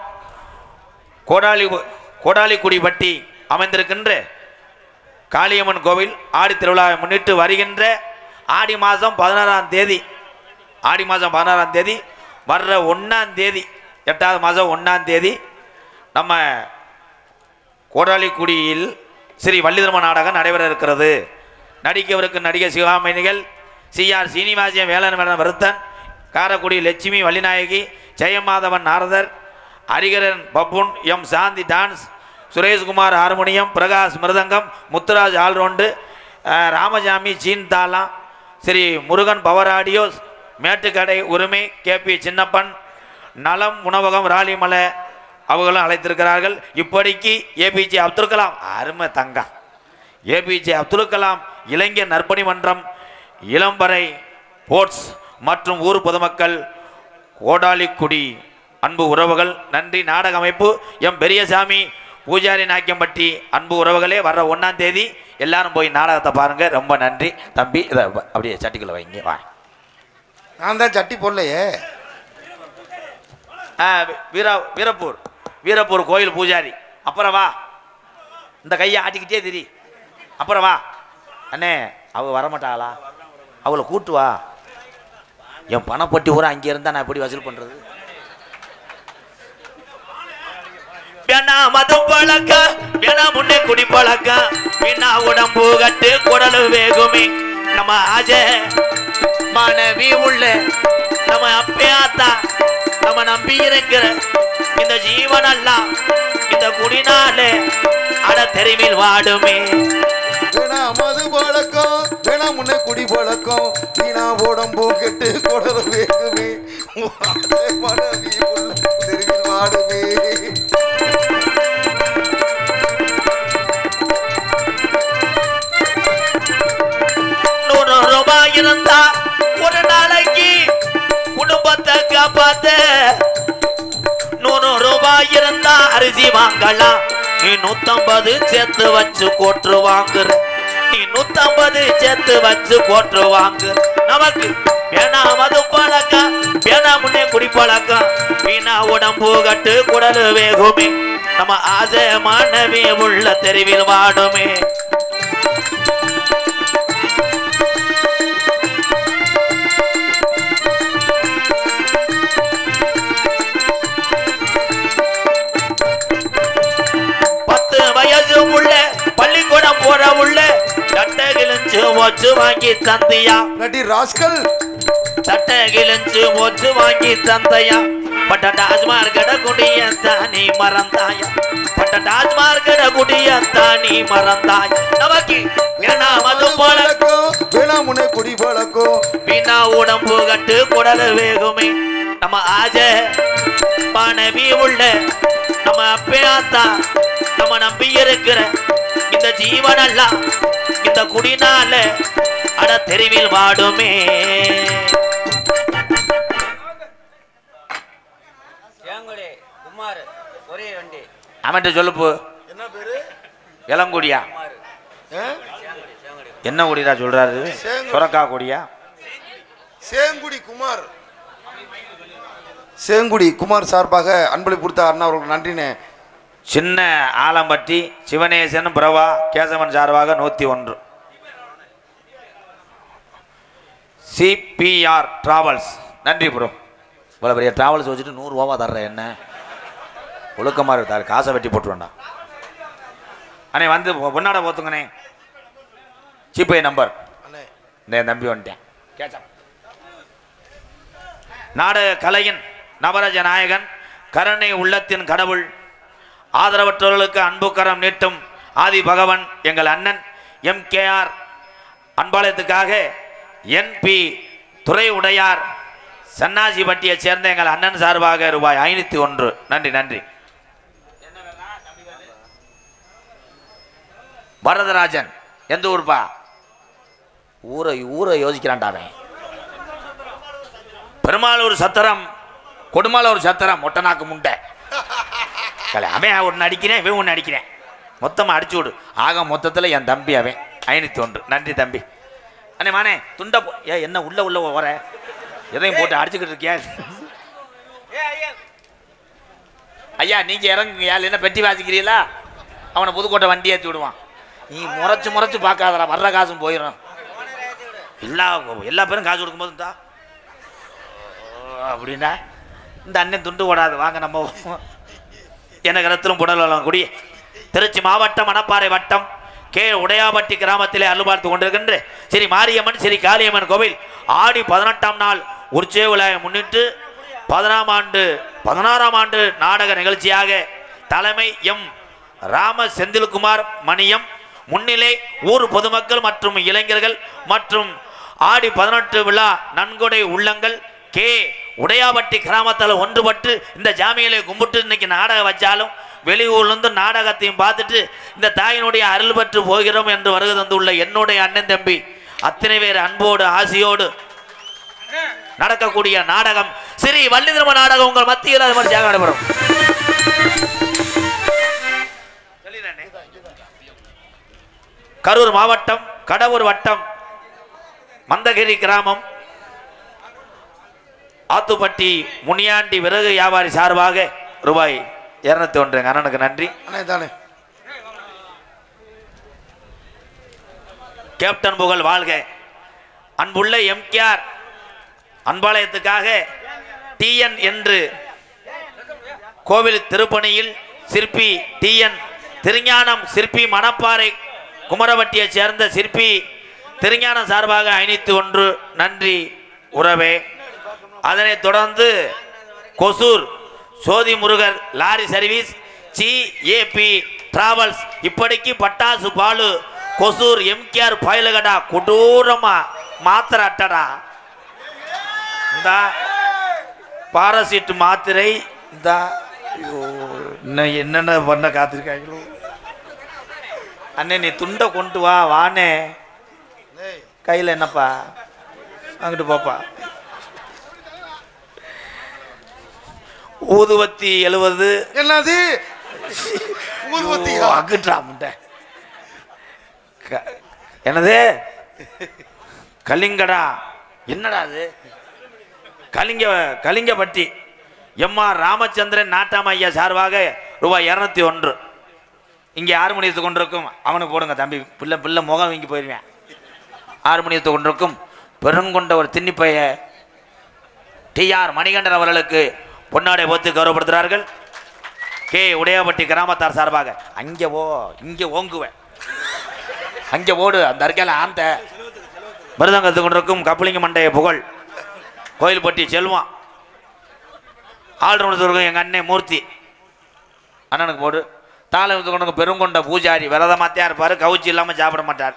கோடாலிக்குடிப்பட்டி அமைந்திருக்கின்ற காளியம்மன் கோவில் ஆடி திருவிழாவை முன்னிட்டு வருகின்ற ஆடி மாதம் 16ஆம் தேதி வர்ற 1ஆம் தேதி 8வது மாதம் 1ஆம் தேதி நம்ம கோடாலிக்குடியில் ஸ்ரீ வள்ளிதர்ம நாடகம் நடைபெற இருக்கிறது. நடிக்கவிருக்கும் நடிகை சிவகாமினிகள் CR சீனிவாசியம் வேலன் வருத்தன், காரக்குடி லட்சுமி வள்ளிநாயகி, ஜெயமாதவன் நாரதர், ஹரிகரன் பப்புன், எம் சாந்தி டான்ஸ், சுரேஷ்குமார் ஹார்மோனியம், பிரகாஷ் மிருதங்கம், முத்துராஜ் ஆல்ரவுண்டு, ராமசாமி சீன் தாளம், ஸ்ரீ முருகன் பவர் ஆடியோஸ், மேட்டுக்கடை உரிமை KP சின்னப்பன், நலம் உணவகம் ராலிமலை அவர்களும் அழைத்திருக்கிறார்கள். இப்படிக்கு APJ அப்துல் கலாம் அருமை தங்கம், APJ அப்துல் கலாம் இளைஞர் நற்பணி மன்றம், இளம்பறை போர்ட்ஸ் மற்றும் ஊர் பொதுமக்கள், கோடாலிக்குடி அன்பு உறவுகள் நன்றி. நாடக அமைப்பு எம் பெரியசாமி பூஜாரி நாக்கியம்பட்டி அன்பு உறவுகளே வர்ற 1ஆம் தேதி எல்லாரும் போய் நாடகத்தை பாருங்க. ரொம்ப நன்றி தம்பி. இதை அப்படியே சட்டிக்குள்ள வைங்க. வா. நான் தான் சட்டி போடலையே. வீரப்பூர் கோயில் பூஜாரி. அப்புறம் வா. இந்த கையை ஆட்டிக்கிட்டே திரி. அப்புறம் வா அண்ணே. அவ வரமாட்டாளா? அவளை கூட்டு வா. என் பணப்பட்டி ஊரா அங்கே இருந்தா நான் எப்படி வசூல் பண்றது? மது பழக்க முன்னே குடி பழக்க பின்னா உடம்பு கட்டு குடலு வேகுமே. நம்ம ஆஜ மனைவி உள்ள நம்ம அப்பையாத்தா நம்ம நம்பி இருக்கிற இந்த ஜீவனெல்லாம் இந்த குடினாலே அட தெருவில் வாடுமே. மது பழக்கம் வேணா முன்னே குடி பழக்கம் வீணா உடம்பு கெட்டு குடலு வேகுமே. மனைவி உள்ள தெருவில் வாடுமே. 100 ரூபாய் இருந்தா ஒரு நாளைக்கு குடும்பத்தை காப்பாத்த. 100 ரூபாய் இருந்தா அரிசி வாங்கலாம். நீ 150 சேர்த்து வச்சு கோற்று வாங்குற. நீ 150 சேர்த்து வச்சு கோற்று வாங்கு. நமக்கு வேணா மது பழக்கம் வேணா முன்னே குடி பழக்கம் வீணா உடம்பு கட்டு குடலு வேகுமே. நம்ம ஆசை மாணவி உள்ள தெருவில் வாடுமே. உள்ள பள்ளிக்கூடம் போற உள்ள சட்டை கிழிஞ்சு மோச்சு வாங்கி தந்தையா. ராஸ்கல் சட்டை கிழிஞ்சு மோச்சு வாங்கி தந்தையா. பட்ட டாஸ்மார்க்கட குடிய தானி மறந்தாயா. பட்ட டாஸ்மார்க்கட குடிய தானி மறந்தாய். நமக்கு வேணா மது பழக்கம் வேணா முன்னே குடி பழக்கம் கட்டினா உடம்பு கட்டு குடல் வேகுமே நம்ம ஆஜ மனைவி உள்ள நம்ம அப்பேத்தா நம்ம நம்பி இருக்கிற இந்த ஜீவனெல்லாம் இந்த குடினால அட தெருவில் வாடுமே. அவன்கிட்ட சொல்லுப்பு என்ன பேரு? இளங்குடியா என்ன குடிடா சொல்றாரு? சுரக்கா குடியா? சேங்குடி குமார். சேங்குடி குமார் சார்பாக அன்பளி கொடுத்த அண்ணா அவர்களுக்கு நன்றினே. சின்ன ஆலம்பட்டி சிவனேசன் பிரபா கேசவன் சார்பாக 101. சிபிஆர் டிராவல்ஸ் நன்றி ப்ரோ. இவ்வளோ பெரிய டிராவல்ஸ் வச்சுட்டு 100 ரூபாவா தர்ற என்ன ஒழுக்கமாக இருக்காரு, காசை வெட்டி போட்டு வேண்டாம். அண்ணே வந்து பொன்னாட போத்துங்கண்ணே. ஜிபே நம்பர் இந்த தம்பி வந்துட்டேன். கேட்டா நாடக கலையின் நவரஜ நாயகன், கருணை உள்ளத்தின் கடவுள், ஆதரவற்றவர்களுக்கு அன்பு கரம் நீட்டும் ஆதி பகவன் எங்கள் அண்ணன் MKR அன்பாலயத்துக்காக NP துறை உடையார் சன்னாசிப்பட்டியை சேர்ந்த எங்கள் அண்ணன் சார்பாக ரூபாய் 501. நன்றி நன்றி. வரதராஜன் எந்த ஊர்ப்பா? ஊரை யோசிக்கிறான்டாவே. பெருமாளூர் சத்திரம், கொடுமாலூர் சத்திரம், மொட்டநாக்கு முண்டை. அவன் ஒன்று அடிக்கிறேன், இவன் ஒன்று அடிக்கிறேன், மொத்தமாக அடிச்சு விடு. ஆக மொத்தத்தில் என் தம்பி அவன் 501. நன்றி தம்பி. அண்ணே மானே துண்டை என்ன உள்ள வர எதையும் போட்டு அடிச்சுக்கிட்டு இருக்கியா? ஐயா நீங்கள் இறங்குங்க. யார் என்ன பெட்டி வாசிக்கிறீங்களா? அவனை புதுக்கோட்டை வண்டி ஏற்றி விடுவான். நீ முறைச்சு பார்க்காதடா, வர்ற காசும் போயிடும். எல்லா பேரும் காசு கொடுக்கும்போது தான் அப்படின்னா இந்த அண்ணன் துண்டு ஓடாது. வாங்க நம்ம எனக்கு ரத்திலும் புடலாம் குடி. திருச்சி மாவட்டம் மணப்பாறை வட்டம் உடையாபட்டி கிராமத்திலே அருள்பார்த்து கொண்டிருக்கின்ற ஸ்ரீ மாரியம்மன் ஸ்ரீ காளியம்மன் கோவில் ஆடி 18ஆம் நாள் உற்சவ விழாவை முன்னிட்டு 16ஆம் ஆண்டு நாடக நிகழ்ச்சியாக தலைமை ராம செந்தில்குமார் மணியம் முன்னிலை ஊர் பொதுமக்கள் மற்றும் இளைஞர்கள் மற்றும் ஆடி 18 விழா நன்கொடை உள்ளங்கள் உடையாபட்டி கிராமத்தில் ஒன்றுபட்டு இந்த ஜாமியிலே கும்பிட்டு இன்னைக்கு நாடகம் வச்சாலும் வெளியூர்லேருந்து நாடகத்தையும் பார்த்துட்டு இந்த தாயினுடைய அருள் பெற்று போகிறோம் என்று வருகை தந்துள்ள என்னுடைய அண்ணன் தம்பி அத்தனை பேர் அன்போடு ஆசையோடு நடக்கக்கூடிய நாடகம் ஸ்ரீ வள்ளி திருமண நாடகம் உங்கள் மத்தியில் அது மாதிரி நடைபெறும். கரூர் மாவட்டம் கடவுர் வட்டம் மந்தகிரி கிராமம் ஆத்துப்பட்டி முனியாண்டி விறகு வியாபாரி சார்பாக ரூபாய் 201. அண்ணனுக்கு நன்றி. கேப்டன் புகழ் வாழ்க. அன்புள்ள MKR அன்பாலயத்துக்காக TN என்று கோவில் திருப்பணியில் சிற்பி TN திருஞானம் சிற்பி மணப்பாறை குமரவட்டியை சேர்ந்த சிற்பி திருஞானம் சார்பாக 501. நன்றி உறவே. அதனைத் தொடர்ந்து கொசூர் சோதி Murugar lorry service GAP travels இப்படிக்கு பட்டாசு பாலு கொசூர் MKR பாயிலகடா கொடூரமா மாத்திரை அட்டடா. இந்த பாராசிட் மாத்திரை இந்த என்னென்ன பண்ண காத்திருக்காங்களோ. அண்ணே நீ துண்டை கொண்டு வா. வானே கையில் என்னப்பா அங்கிட்டு போப்பா. ஊதுவத்தி 70. என்னது ஊதுவத்தி? அங்கிட்டா முண்டை என்னது கலிங்கடா. என்னடா அது? கலிங்கப்பட்டி MR ராமச்சந்திரன் நாட்டாம ஐயா சார்பாக ரூபாய் 201. இங்கே ஹார்மோனியத்தை கொண்டிருக்கும் அவனுக்கு போடுங்க தம்பி. பிள்ளை முகம் வீங்கி போயிருவேன். ஹார்மோனியத்தை கொண்டிருக்கும் பெருங்கொண்ட ஒரு திண்ணிப்பைய TR மணிகண்டன் அவர்களுக்கு பொன்னாடை போத்து கௌரவப்படுத்துகிறார்கள். உடையாபட்டி கிராமத்தார் சார்பாக. அங்கே இங்கே ஓங்குவேன், அங்கே ஓடு. அந்த அறிக்கையில் ஆந்த மிருதங்கத்து கொண்டிருக்கும் கப்பலிங்க மண்டைய புகழ் கோயில்பட்டி செல்வான் ஆள்ரவுண்டத்துக்கும் எங்கள் அண்ணன் மூர்த்தி அண்ணனுக்கு போடு. தாளத்துக்கு கொண்டு பெருங்கொண்ட பூஜாரி விரதமாத்தையா இருப்பார், கவுச்சி இல்லாமல் சாப்பிட மாட்டார்.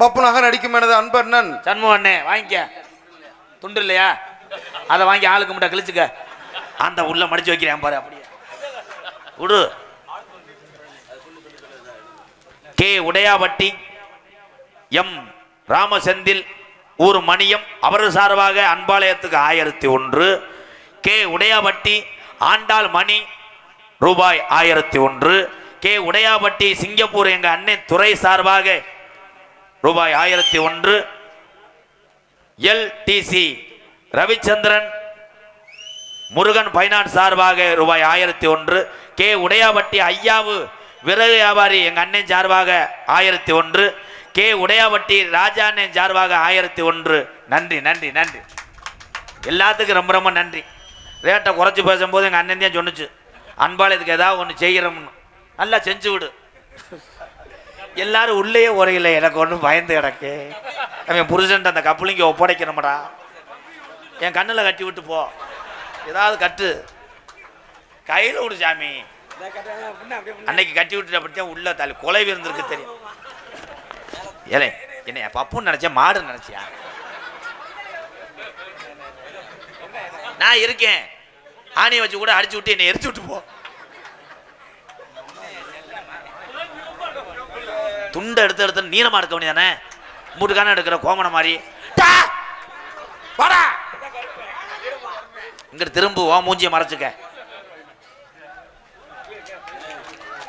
பப்புனாக நடிக்கும் எனது அன்பண்ணன் சண்முகண்ணே வாங்கிக்க. துண்டு இல்லையா? அதை வாங்கி ஆளுக்கு மட்டும் கிழிச்சுக்க. அந்த உள்ள மடிச்சு வைக்கிறேன் பாரு. அப்படியே விடு. கே உடையாபட்டி எம் ராமசெந்தில் ஊர் மணியம் அவரது சார்பாக அன்பாலயத்துக்கு 1001. கே உடையாபட்டி ஆண்டாள் மணி ரூபாய் 1001. கே உடையாபட்டி சிங்கப்பூர் எங்க அண்ணன் துறை சார்பாக ரூபாய் 1001. LTC ரவிச்சந்திரன் முருகன் பைனான்ஸ் சார்பாக ரூபாய் 1001. கே உடையாபட்டி ஐயாவு விறகு வியாபாரி எங்க அண்ணன் சார்பாக 1001. கே உடையாபட்டி ராஜா அண்ணன் சார்பாக 1001. நன்றி நன்றி நன்றி. எல்லாத்துக்கும் ரொம்ப ரொம்ப நன்றி. ரேட்டை குறைச்சி பேசும்போது எங்கள் அண்ணன் தான் சொன்னிச்சு, அன்பாலயத்துக்கு ஏதாவது ஒன்று செய்கிறோம்னு. நல்லா செஞ்சு விடு. எல்லாரும் உள்ளே உரையில எனக்கு ஒன்றும் பயந்து கிடக்கு. அவன் புருஷன்ட்டு அந்த கப்பலிங்க ஒப்படைக்கணும்டா. என் கண்ணில் கட்டி விட்டு போ. ஏதாவது கட்டு கையில் விடு சாமி. அன்னைக்கு கட்டி விட்டு அப்படித்தான் உள்ள தலை கொலை இருந்திருக்கு தெரியும். ஏலே என்ன பப்புன்னு நினைச்சேன், மாடு நினைச்சியா? நான் இருக்கேன். ஆணியை வச்சு கூட அடிச்சு விட்டு என்னை எரிச்சு விட்டு போ. துண்டை எடுத்து எடுத்து நீளமா எடுக்க வேண்டியதானே? மூட்டுக்கான எடுக்கிற கோமனை மாதிரி இங்கிட்டு திரும்புவோம். மூஞ்சியை மறைச்சுக்க.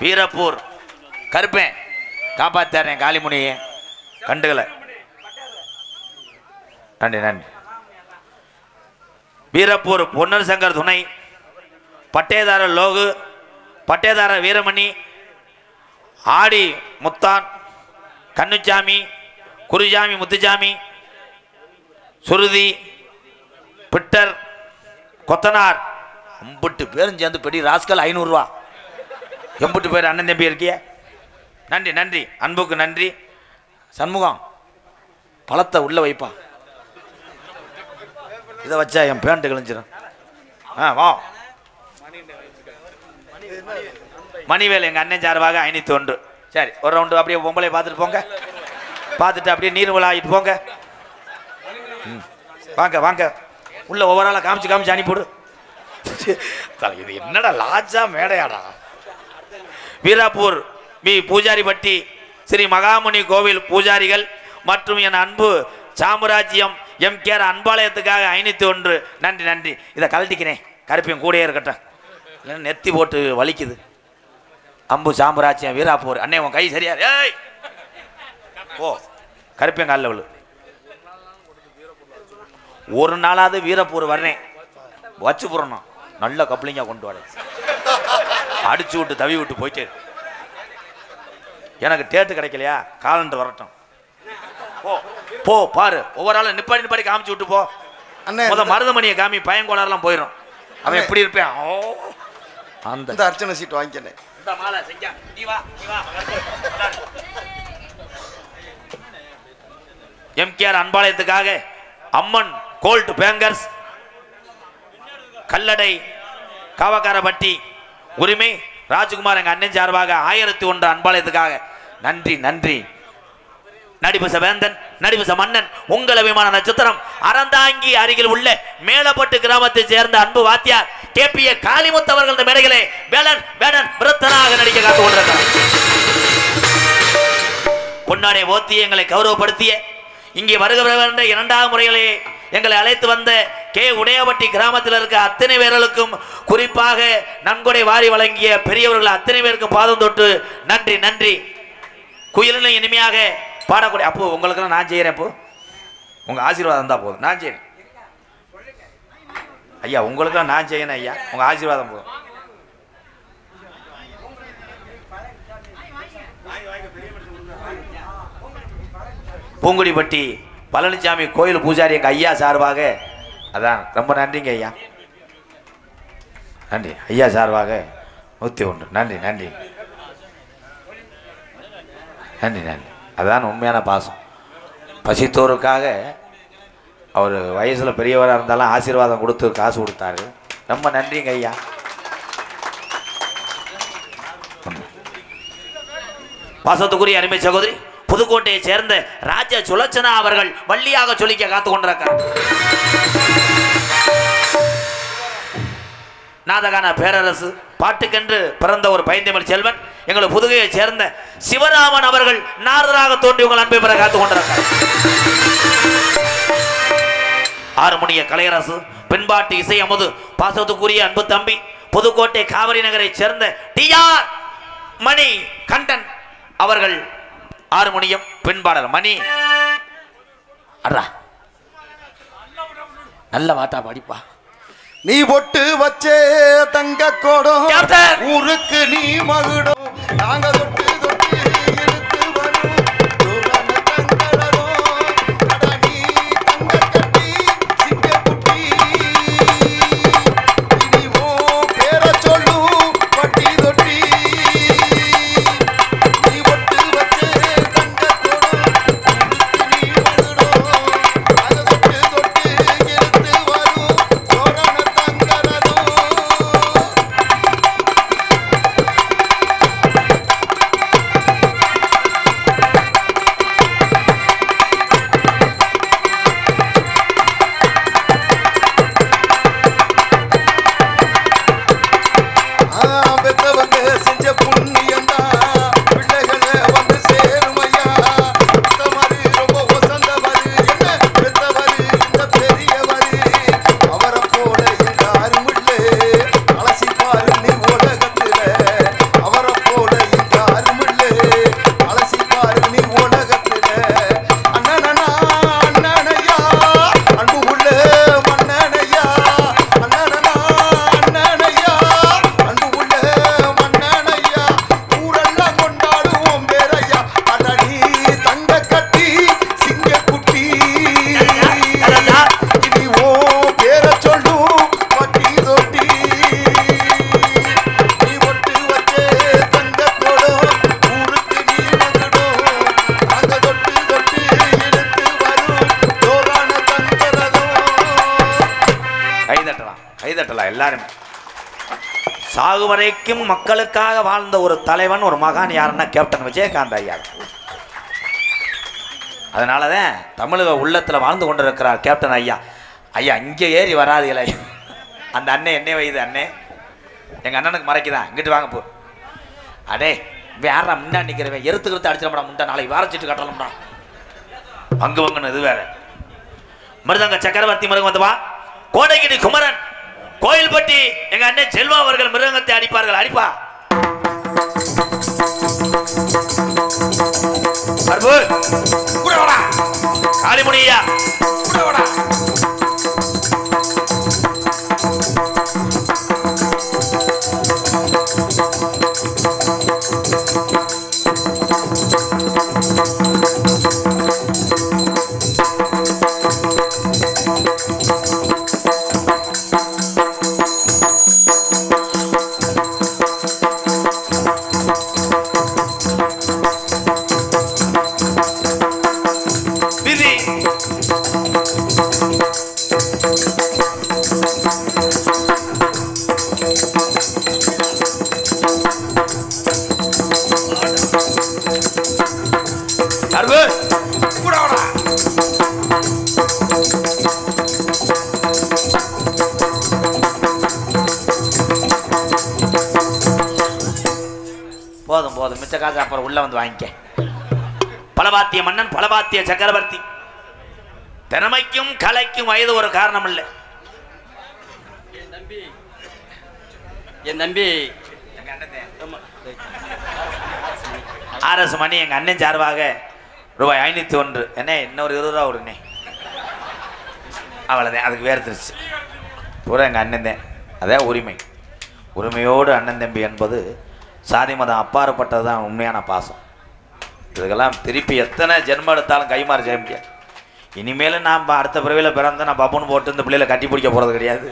வீரப்பூர் கருப்பேன் காப்பாத்தேன் காளிமுனியை கண்டுகளை. நன்றி நன்றி. வீரப்பூர் பொன்னர் சங்கர் துணை பட்டேதாரர் லோகு பட்டேதாரர் வீரமணி ஆடி முத்தான் கண்ணுச்சாமி குருசாமி முத்துசாமி சுருதி பிட்டர் கொத்தனார் எம்புட்டு பேரும் சேர்ந்து பெரிய ராஸ்கல் 500 ரூபா. எம்புட்டு பேர் அண்ணன் தம்பி இருக்கிய. நன்றி நன்றி. அன்புக்கு நன்றி. சண்முகம் பழத்தை உள்ள வைப்பா. இதை வச்சா என் பேண்ட் கிழிஞ்சிடும். வா. மணிவேல் எங்கள் அண்ணன் சார்பாக 501. சரி, ஒரு ரவுண்டு அப்படியே பொம்பளை பார்த்துட்டு போங்க. பார்த்துட்டு அப்படியே நீர் விழாயிட்டு போங்க. வாங்க வாங்க. உள்ள ஒவ்வொரு ஆளாக காமிச்சு காமிச்சு அனுப்பிவிடு. இது என்னடா லாஜா மேடையாடா. வீராப்பூர் பி பூஜாரிப்பட்டி ஸ்ரீ மகாமுனி கோவில் பூஜாரிகள் மற்றும் என் அன்பு சாம்ராஜ்யம் எம்கேஆர் அன்பாலயத்துக்காக 501. நன்றி நன்றி. இதை கழட்டிக்கிறேன். கருப்பையும் கூடயே இருக்கட்டும், இல்லைன்னா நெத்தி போட்டு வலிக்குது. அம்பு சாம்ராஜ்யம் வீராப்பூர் அண்ணே உன் கை சரியா? ஏய் ஓ கருப்பையும் காலில் விழு. ஒரு நாளாவது வீரப்பூர் வர்றேன், வச்சு போறணும். நல்ல கப்ளிங்கா கொண்டு வர அடிச்சு விட்டு தவி விட்டு போயிட்டு. எனக்கு டேட்டு கிடைக்கலையா? காலண்டர் வரட்டும். போ போ பாரு. ஒவ்வொரு ஆளும் நிப்பாடி நிப்பாடி காமிச்சு விட்டு போ. முத மருதமணியை காமி, பயங்கோளாரெல்லாம் போயிடும். அவன் எப்படி இருப்பேன்? அந்த அர்ச்சனை சீட் வாங்கிக்கிறேன். எம்கேஆர் அன்பாலயத்துக்காக அம்மன் கோல்ட் பேங்கர்ஸ் கல்லடை காவக்காரப்பட்டி உரிமை ராஜ்குமார் எங்க அண்ணன் சார்பாக 1001 அன்பாலயத்துக்காக நன்றி நன்றி. நடிபச வேந்தன் நடிபச மன்னன் உங்கள் அபிமான நட்சத்திரம் அறந்தாங்கி அருகில் உள்ள மேலப்பட்டு கிராமத்தை சேர்ந்த அன்பு வாத்தியார் KPA காளிமுத்து அவர்கள் இந்த மேடைகளே வேலன் வேடன் விருத்தனாக நடிக்க காத்து கொண்டிருக்கிறார். பொன்னாடை ஓத்தி எங்களை கௌரவப்படுத்திய இங்கே வருகிற இரண்டாவது முறைகளே எங்களை அழைத்து வந்த கே உடையாபட்டி கிராமத்தில் இருக்க அத்தனை பேர்களுக்கும், குறிப்பாக நன்கொடை வாரி வழங்கிய பெரியவர்கள் அத்தனை பேருக்கும் பாதம் தொட்டு நன்றி நன்றி. குயிலில் இனிமையாக பாடக்கூடிய அப்போ உங்களுக்கெல்லாம் நான் செய்கிறேன். அப்போ உங்கள் ஆசீர்வாதம் தான் போதும். நான் செய்யணும் ஐயா. உங்களுக்கெல்லாம் நான் செய்யணும் ஐயா. உங்கள் ஆசீர்வாதம் போதும். பூங்குடிப்பட்டி பழனிசாமி கோயில் பூஜாரி எங்கள் ஐயா சார்பாக அதான் ரொம்ப நன்றிங்க ஐயா. நன்றி ஐயா சார்பாக 101. நன்றி நன்றி நன்றி நன்றி. அதான் உண்மையான பாசம். பசித்தோருக்காக அவர் வயசில் பெரியவராக இருந்தாலும் ஆசீர்வாதம் கொடுத்து காசு கொடுத்தாரு. ரொம்ப நன்றிங்க ஐயா. பாசத்துக்குரிய அருமை சகோதரி புதுக்கோட்டையை சேர்ந்த ராஜ சுலட்சணா அவர்கள் வள்ளியாக சொல்லிக்க காத்து கொண்டிருக்கார். நாதகான பேரரசு பாட்டுக்கென்று பிறந்த ஒரு பைந்தமிழ் செல்வன் எங்கள் புதுகையை சேர்ந்த சிவராமன் அவர்கள் நாரதராக தோன்றி உங்கள் அன்பை பெற காத்து கொண்டிருக்கார். ஆறுமுனிய கலையரசு பின்பாட்டு இசை அமுது பாசத்துக்குரிய அன்பு தம்பி புதுக்கோட்டை காவிரி நகரை சேர்ந்த டிஆர் மணி கண்டன் அவர்கள் ஆறுமுனியம் பின்பாடல் மணி அடா நல்ல வாட்டா படிப்பா. நீ பொட்டு வச்சே தங்க கோடம் கேப்டன். ஊருக்கு நீ மகுடம் நாங்க தொட்டு தொட்டு இழுத்து வரும் தூரான தங்கடரும் அட நீ தங்க கட்டி சிங்க குட்டி இனி ஓ பேர சொல்லும் பட்டி தொட்டி நீ பொட்டு வச்சே தங்க கோடம் ஊருக்கு நீ மகுடம் நாங்க தொட்டு தொட்டு இழுத்து வரும் தூரான தங்கடரும் பெத்தவங்க செஞ்ச புண்ணியந்தா பிள்ளைகளை வந்து சேருமையா பெத்தவரு ரொம்ப வசந்தவரு என்ன பெத்தவரு இந்த பெரியவரு அவரை போல எங்க அருமில்லை அலசி பாரு நீ உலகத்துல அவரை போல எங்க அருமில்லை அலசி பாரு நீ உலகத்துல அண்ணனா அண்ணனையா அன்பு உள்ள மன்னனையா அண்ணனா அண்ணனையா அன்பு உள்ள மன்னனையா ஊரெல்லாம் கொண்டாடுவோம் பேரையா அடடி தங்க கட்டி சிங்க குட்டி இனி ஓ பேர சொல்லும் பட்டி தொட்டி நீ ஒட்டு வச்சே தங்க கோடம் ஊருக்கு நீ மகுடம் நாங்க தொட்டு தொட்டு இழுத்து வரும் ஜோரான தங்கரதம் கைதட்டலாம் எல்லாரும். சாகு வரைக்கும் மக்களுக்காக வாழ்ந்த ஒரு தலைவன் ஒரு மகான் யாருன்னா கேப்டன் விஜயகாந்த் ஐயா. அதனாலதான் தமிழக உள்ளத்துல வாழ்ந்து கொண்டிருக்கிறார் கேப்டன் ஐயா. ஐயா இங்கே ஏறி வராதுல அந்த அண்ணன் என்ன வயது அண்ணே எங்க அண்ணனுக்கு மறைக்குதான் இங்கிட்டு வாங்க போ. அடே வேற முன்னா நிக்கிறவன் எருத்துக்கிறது அடிச்சிடப்படா முண்டா நாளைக்கு வாரச்சிட்டு கட்டலாம்டா அங்கு வங்கன்னு இது வேற. மிருதங்க சக்கரவர்த்தி மிருகம் வந்து வா. கோடைகிரி குமரன் கோயில்பட்டி எங்க அண்ணன் செல்வா அவர்கள் மிருகத்தை அடிப்பார்கள். அடிப்பா காளிமுனியா விதி அருவு கூட வாடா. போதும் போதும் மிச்ச காசு அப்புறம் உள்ள வந்து வாங்கிக்க. பலபாத்திய மன்னன் பலபாத்திய சக்கரவர்த்தி திறமைக்கும் கலைக்கும் வயது ஒரு காரணம் இல்லை. என் தம்பி ஆர்எஸ் மணி எங்க அண்ணன் சார்பாக ரூபாய் 501 என்ன இன்னொரு 20 ரூபா விடுனே அவ்வளோதான். அதுக்கு வேறுத்துருச்சு பூரா எங்கள் அண்ணன் தான். அதான் உரிமையோடு அண்ணன் தம்பி என்பது சாதி மதம் அப்பாற்பட்டது தான் உண்மையான பாசம். இதுக்கெல்லாம் திருப்பி எத்தனை ஜென்மம் எடுத்தாலும் கைமாறு செய்ய முடியாது. இனிமேலும் நான் அடுத்த பிறவியில் பிறந்து நான் பப்புன்னு போட்டு இந்த பிள்ளைகளை கட்டி பிடிக்க போகிறது கிடையாது.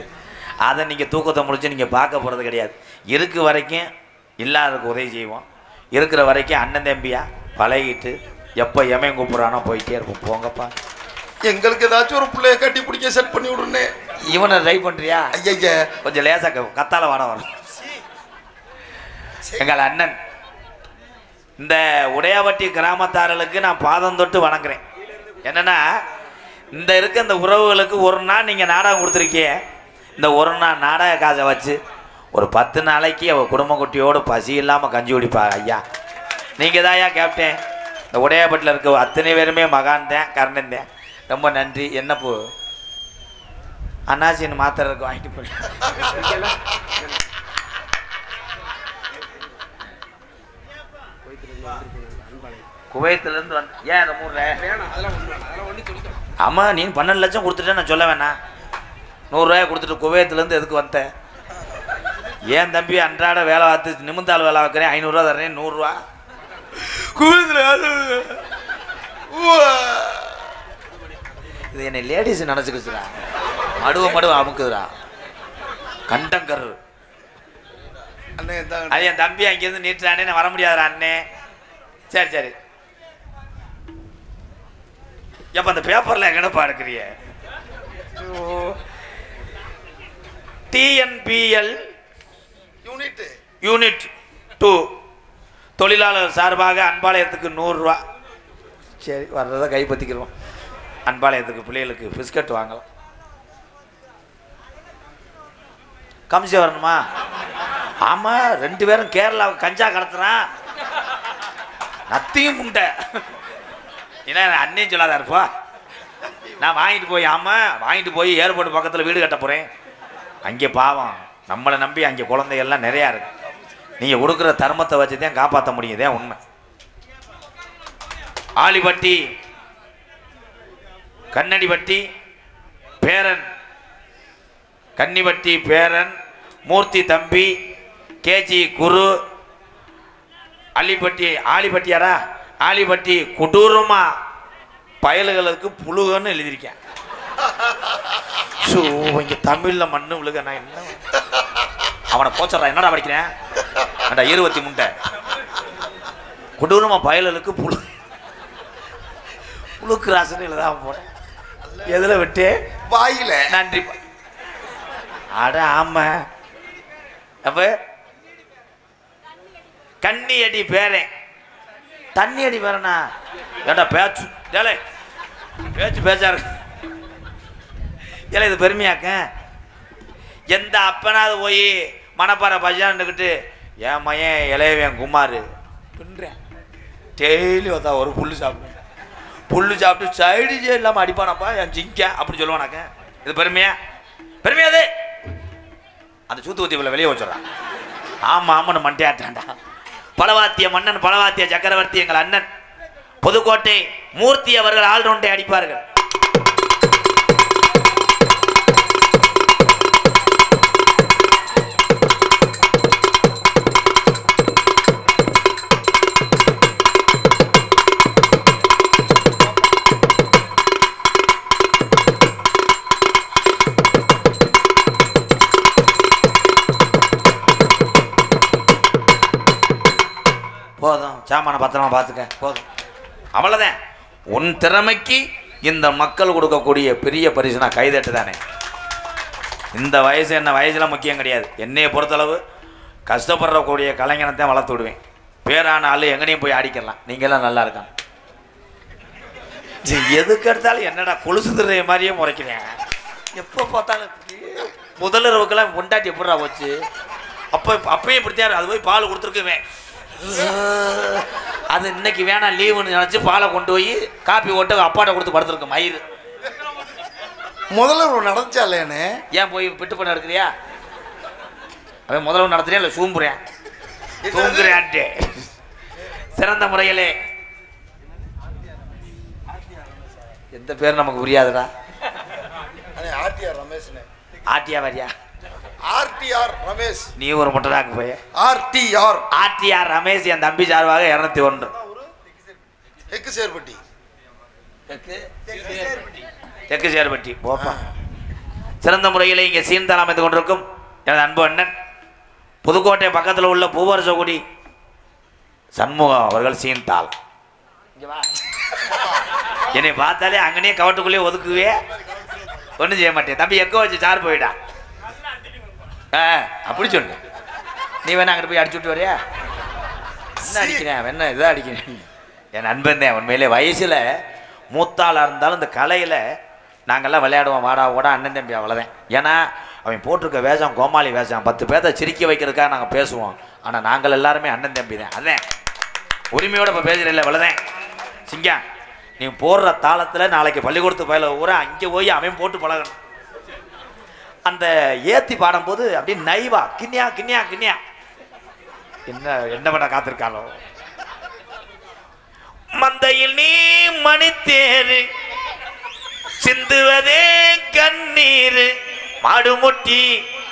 அதை நீங்கள் தூக்கத்தை முடிச்சு நீங்கள் பார்க்க போகிறது கிடையாது. இருக்க வரைக்கும் இல்லாததுக்கு உதவி செய்வோம். இருக்கிற வரைக்கும் அண்ணன் தம்பியா பழகிட்டு எப்போ எமையும் கூப்பிட்றானோ போயிட்டே இருப்போம். போங்கப்பா. எங்களுக்கு ஏதாச்சும் ஒரு பிள்ளைய கட்டி பிடிக்க செட் பண்ணி விடுனே. இவனை ட்ரை பண்ணுறியா? ஐயா கொஞ்சம் லேசாக கத்தால வாட வரும். எங்கள் அண்ணன் இந்த உடையாபட்டி கிராமத்தார்களுக்கு நான் பாதம் தொட்டு வணங்குறேன். என்னன்னா இந்த இருக்க இந்த உறவுகளுக்கு ஒரு நாள் நீங்கள் நாடகம் கொடுத்துருக்கீங்க. இந்த ஒரு நாள் நாடக காசை வச்சு ஒரு 10 நாளைக்கு அவள் குடும்ப குட்டியோடு பசி இல்லாமல் கஞ்சி குடிப்பாங்க. ஐயா நீங்கள் தான் ஐயா கேப்டன். இந்த உடையாபட்டியில் இருக்க அத்தனை பேருமே மகான் தான், கர்ணன் தான். ரொம்ப நன்றி. என்ன பூ அண்ணாச்சின்னு மாத்திரை இருக்கு, வாங்கிட்டு போய். குவைத்திலேருந்து வந்து ஏன் அந்த 3 ஆமாம் நீ 12 லட்சம் கொடுத்துட்டேன் நான் சொல்ல வேணாம். 100 ரூபாய் கொடுத்துட்டு குவைத்திலேருந்து எதுக்கு வந்தேன்? ஏன் தம்பி அன்றாட வேலை பார்த்து நிமிந்தாள் வேலை வைக்கிறேன், 500 ரூபா தரேன், 100 ரூபா குவைத்தில். இது என்னை லேடிஸ் நினச்சிக்கிச்சுடா. மடுவ அமுக்குதுடா கண்டங்கர். அது என் தம்பி அங்கேருந்து நீட்டுறானே, நான் வர முடியாதுடா அண்ணே. சரி சரி. எப்போ அந்த பேப்பரில் எங்கடப்பா எடுக்கிறிய? டிஎன்பிஎல் யூனிட் 2 தொழிலாளர் சார்பாக அன்பாலயத்துக்கு 100 ரூபா. சரி வர்றதை கைப்பற்றிக்கிறோம். அன்பாலயத்துக்கு பிள்ளைகளுக்கு பிஸ்கட் வாங்கலாம். கமிஷ வரணுமா? ஆமாம் 2 பேரும் கேரளாவுக்கு கஞ்சா கடத்துறான். நத்தையும் முண்டை ஏன்னா அண்ணையும் சொல்லாதா இருப்பா. நான் வாங்கிட்டு போய் வாங்கிட்டு போய் ஏர்போர்ட் பக்கத்தில் வீடு கட்ட போகிறேன். அங்கே பாவம் நம்மளை நம்பி அங்கே குழந்தைகள்லாம் நிறையா இருக்கு. நீங்கள் கொடுக்குற தர்மத்தை வச்சு தான் காப்பாற்ற முடியுதே உண்மை. ஆலிப்பட்டி கன்னடிப்பட்டி பேரன், கன்னிப்பட்டி பேரன், மூர்த்தி தம்பி, கேஜி குரு, ஆலிப்பட்டியாரா ஆலிப்பட்டி கொடூரமா பயல்களுக்கு புழுகன்னு எழுதியிருக்கேன். ஸோ இங்கே தமிழில் மண்ணு விழுக நான் என்ன அவனை போச்சறா என்னடா படிக்கிறேன் 23 கொடூரமா பயல்களுக்கு புழுக்குராசன்னு எழுதாம போனேன். எதில் விட்டு வாயில. நன்றி. அட ஆமா. அப்ப கண்ணி அடி பேரேன், தண்ணி அடி பேரனா ஏடா பேச்சு ஏலே பேச்சா இருக்கு. ஏல இது பெருமையாக்க. எந்த அப்பனாவது போய் மணப்பாறை பஜான்னுக்கிட்டு என் மையன் இளையவன் குமார் பின்றேன் டெய்லி வந்தா ஒரு புல்லு சாப்பிட்டு சைடிஜே இல்லாமல் அடிப்பானப்பா என் ஜிங்க அப்படி சொல்லுவானாக்க. இது பெருமையாது. அந்த சூத்துவத்தி வெளியே வச்சுறான். ஆமான்னு மண்டையாட்டான்டா. பலவாத்திய மன்னன் பலவாத்திய சக்கரவர்த்தி எங்கள் அண்ணன் புதுக்கோட்டை மூர்த்தி அவர்கள் ஆல்ரவுண்டை அடிப்பார்கள். போதும், சாமான பத்திரமா பார்த்துக்க போதும். அவ்வளோதான். உன் திறமைக்கு இந்த மக்கள் கொடுக்கக்கூடிய பெரிய பரிசு நான் கைதட்டு தானே. இந்த வயசு என்ன வயசுலாம் முக்கியம் கிடையாது. என்னையை பொறுத்தளவு கஷ்டப்படுறக்கூடிய கலைஞனத்தான் வளர்த்து விடுவேன். பேரான ஆள் எங்கனையும் போய் ஆடிக்கலாம். நீங்களாம் நல்லா இருக்காங்க. எதுக்கு எடுத்தாலும் என்னடா கொலுசு திருற மாதிரியே முறைக்கிறேன். எப்போ பார்த்தாலும் முதலிரவுக்கெல்லாம் பொண்டாட்டி எப்படா போச்சு. அப்பயும் இப்படித்தான். அது போய் பால் கொடுத்துருக்குவேன். அது இன்னைக்கு வேணாம் லீவுன்னு நினச்சி பாலை கொண்டு போய் காப்பி போட்டு அப்பாட்ட கொடுத்து படுத்துருக்கு மயிறு. முதல்ல நடந்துச்சாலேன்னு ஏன் போய் பிட்டு பண்ண இருக்கிறியா? அவன் முதல்ல நடத்துறியா இல்லை சூம்புறேன் தூங்குறேன்ட்டு சிறந்த முறையிலே எந்த பேர் நமக்கு புரியாதுடா. ஆர்டிஆர் ரமேஷ். ஆர்டிஆர் வரியா? ஆர்டிஆர் ரமேஷ். நீ ஒரு முட்டதாக்கு போய் ஆர்டிஆர் ரமேஷ் என் தம்பி சார்பாக 201 தெற்கு சேர்பட்டி. தெற்கு சேர்பட்டி போப்பா. சிறந்த முறையில் இங்கே சீன்தால் அமைத்து கொண்டிருக்கும் எனது அன்பு அண்ணன் புதுக்கோட்டை பக்கத்தில் உள்ள பூவரசகுடி சண்முகம் அவர்கள் சீன்தால். என்னை பார்த்தாலே அங்கனே கவட்டுக்குள்ளேயே ஒதுக்குவே ஒன்றும் செய்ய மாட்டேன். தம்பி எக்கோ வச்சு சார் போயிட்டா. அப்படி சொல்லு. நீ வேணா அங்கிட்டு போய் அடிச்சு விட்டு வரையா? என்ன அடிக்கிறேன் என்ன இதான் அடிக்கிறேன். என் நண்பன் தான் உண்மையிலே வயசுல மூத்தாளாக இருந்தாலும் இந்த கலையில் நாங்கள்லாம் விளையாடுவோம் வாடா ஓடா அண்ணன் தம்பி அவ்வளோதான். ஏன்னா அவன் போட்டிருக்க வேஷம் கோமாளி வேஷம் 10 பேர்த்த சிரிக்க வைக்கிறதுக்காக நாங்கள் பேசுவோம். ஆனால் நாங்கள் எல்லாருமே அண்ணன் தம்பி தான். அதான் உரிமையோடு இப்போ பேசுகிறதில்ல அவ்வளோதான். சிங்கா நீ போடுற தாளத்தில் நாளைக்கு பள்ளிக்கூடத்து பயில ஊரா அங்கே போய் அவன் போட்டு பழகணும். அந்த ஏற்றி பாடும்போது அப்படியே நைவா கிண்ணியா கிண்ணியா கிண்ணியா என்ன பண்ண காத்திருக்காளோ. மந்தையில் நீ மணித்தேரு சிந்துவதே கண்ணீர் மாடுமுட்டி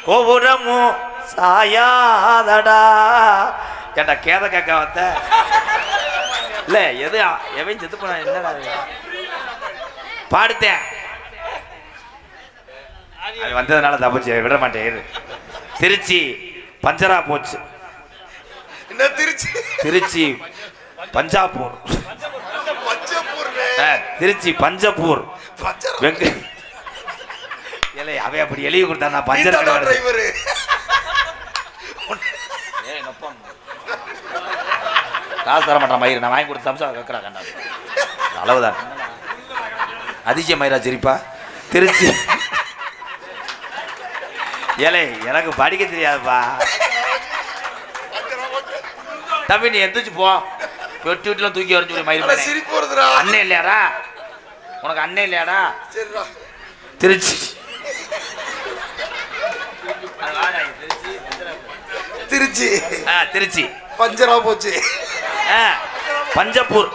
கோபுரமும் சாயாதடா. கேட்டா கேத கேட்க வந்த இல்ல எது எவன் செத்து போன என்னடா பாடுத்தேன். அது வந்ததுனால தப்பிச்சு விட மாட்டேன். திருச்சி பஞ்சரா போச்சு. என்ன திருச்சி? திருச்சி பஞ்சாப்பூர். திருச்சி பஞ்சப்பூர். அவன் அப்படி எழுதி கொடுத்தா பஞ்சர் காசு தர மாட்டான். மயிர் நான் வாங்கி கொடுத்த அம்சம் கேட்கறா கண்டா அளவுதான். அதிசய மயிரா சிரிப்பா. திருச்சி ஏலே எனக்கு படிக்க தெரியாதுப்பா. தம்பி நீ எந்திரிச்சு போ. வெட்டி வீட்டுல தூக்கி வரைஞ்சு மயிர் அண்ணன் இல்லையாடா உனக்கு அண்ணன் இல்லையாடா. திருச்சி திருச்சி திருச்சி பஞ்சரா போச்சு. பஞ்சப்பூர்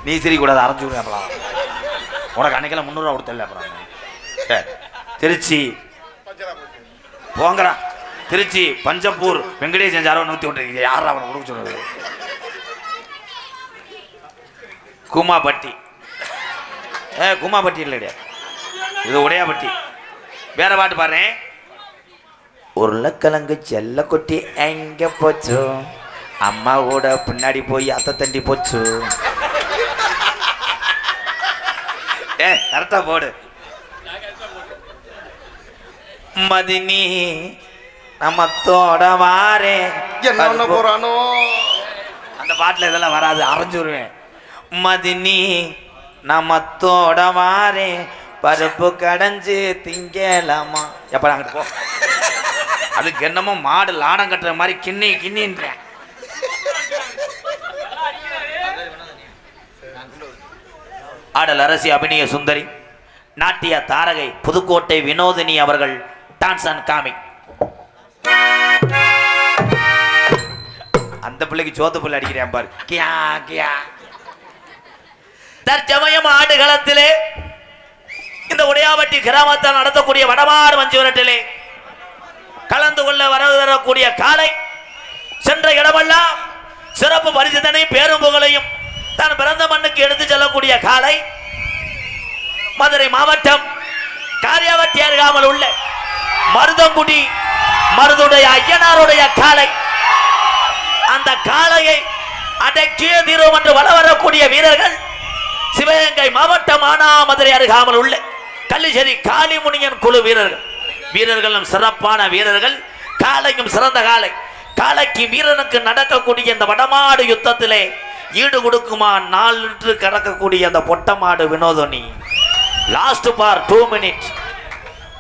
நீ சரி கூடாது அரைஞ்சு விடுறேன். உனக்கு அன்னைக்கெல்லாம் 300 ரூபா கொடுத்தல. அப்புறம் திருச்சி போங்கடா. திருச்சி பஞ்சப்பூர் வெங்கடேசன் 101 யாரா அவனை கொடுக்க சொன்னது. கூமாப்பட்டி கூமாப்பட்டி இல்லையா இது உடையாப்பட்டி. வேற பாட்டு பாரு. உருளைக்கிழங்கு செல்ல கொட்டி எங்க போச்சு அம்மாவோட பின்னாடி போய் அத்தை தண்டி போச்சு. கரெக்டா போடு. மதினி நம்மத்தோட வாரே என்ன போறானோ அந்த பாட்டுல இதெல்லாம் வராது அரைஞ்சுருவேன். மதினி நம்மத்தோட வாரே பருப்பு கடைஞ்சு திங்கலாமா. எப்ப அங்கிட்டு போ. அதுக்கு என்னமோ மாடு லாடம் கட்டுற மாதிரி கிண்ணி கிண்ணின்றேன். ஆடல் அரசி அபிநய சுந்தரி நாட்டிய தாரகை புதுக்கோட்டை வினோதினி அவர்கள் டான்ஸ் அண்ட் காமிக். அந்த பிள்ளைக்கு சோத்து புள்ள அடிக்கிறேன் பாரு. கியா கியா. தற்சமயம் ஆடுகளத்திலே இந்த உடையாவட்டி கிராமத்தால் நடத்தக்கூடிய வடமாறு மஞ்சு விரட்டிலே கலந்து கொள்ள வரக்கூடிய காலை சென்ற இடமெல்லாம் சிறப்பு பரிசுதனையும் பேரும் புகழையும் தான் பிறந்த மண்ணுக்கு எடுத்து செல்லக்கூடிய காலை மதுரை மாவட்டம் காரியாவட்டி அருகாமல் உள்ள மருதங்குடி மருதுடைய ஐயனாருடைய காலை. அந்த காளையை அடக்கிய தீரம் என்று வள வரக்கூடிய வீரர்கள் சிவகங்கை மாவட்டம் மானாமதுரை அருகாமல் உள்ள கள்ளிச்சேரி காளிமுனியன் குழு வீரர்களும் சிறப்பான வீரர்கள். காளையும் சிறந்த காளை. காளைக்கு வீரனுக்கு நடக்கக்கூடிய இந்த வடமாடு யுத்தத்திலே ஈடு கொடுக்குமா 4 லிட்டர் கடக்கக்கூடிய அந்த பொட்டமாடு வினோதனி. லாஸ்ட் பார் 2 மினிட்ஸ்.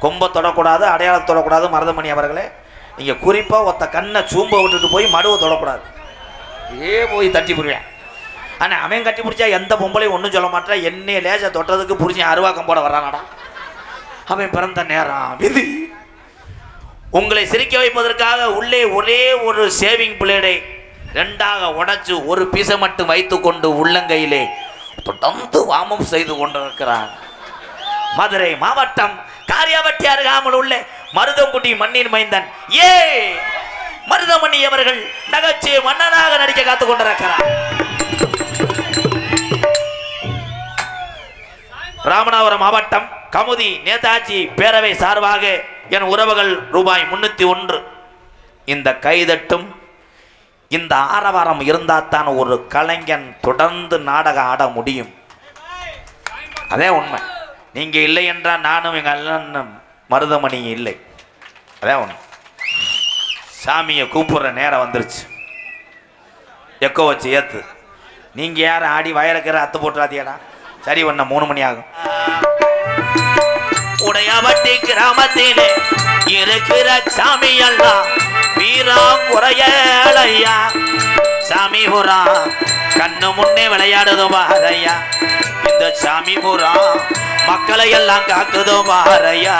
கொம்ப தொடக்கூடாது, அடையாளம் தொடக்கூடாது. மருதமணி அவர்களே நீங்க குறிப்பா ஒத்த கண்ணை சூம்ப விட்டுட்டு போய் மடுவை தொடக்கூடாது. போய் தட்டி புரிவேன். ஆனா அவன் கட்டி பிடிச்சா எந்த பொம்பளையும் ஒன்றும் சொல்ல மாட்டேன். என்னைய லேச தொட்டதுக்கு புரிஞ்சேன் அருவாக்கம் போட வர்றானடா. அவன் பிறந்த நேரம் விதி. உங்களை சிரிக்க வைப்பதற்காக உள்ளே ஒரே ஒரு சேவிங் பிளேடை 2ஆக உடைச்சு ஒரு பீசை மட்டும் வைத்து கொண்டு உள்ளங்கையிலே தொடர்ந்து வாமம் செய்து கொண்டிருக்கிறான். மதுரை மாவட்டம் காரியாவட்டி அருகாமல் உள்ள மருதங்குடி மண்ணின் மைந்தன் மருதமணி அவர்கள் நகைச்சுவை மன்னனாக நடிக்க காத்துக் கொண்டிருக்கிறார். ராமநாதபுரம் மாவட்டம் கமுதி நேதாஜி பேரவை சார்பாக என் உறவுகள் ரூபாய் 301. இந்த கைதட்டும் இந்த ஆரவாரம் இருந்தால்தான் ஒரு கலைஞன் தொடர்ந்து நாடகம் ஆட முடியும். அதே உண்மை. நீங்க இல்லை என்றால் நானும் எங்க அண்ணன் மருதமணி இல்லை. அதான் ஒன்று சாமியை கூப்பிடுற நேரம் வந்துருச்சு. எக்கோ வச்சு ஏத்து. நீங்க யாரும் ஆடி வயலுக்கிற அத்து போட்டுறாதியாடா. சரி ஒண்ணு 3 மணி ஆகும். உடையாபட்டி கிராமத்திலே இருக்கிற சாமி எல்லாம் வீரா குறையலையா. சாமி புறா கண்ணு முன்னே விளையாடுதோ பாரையா. இந்த சாமி புறா மக்களை எல்லாம் காக்குதோ பாரையா.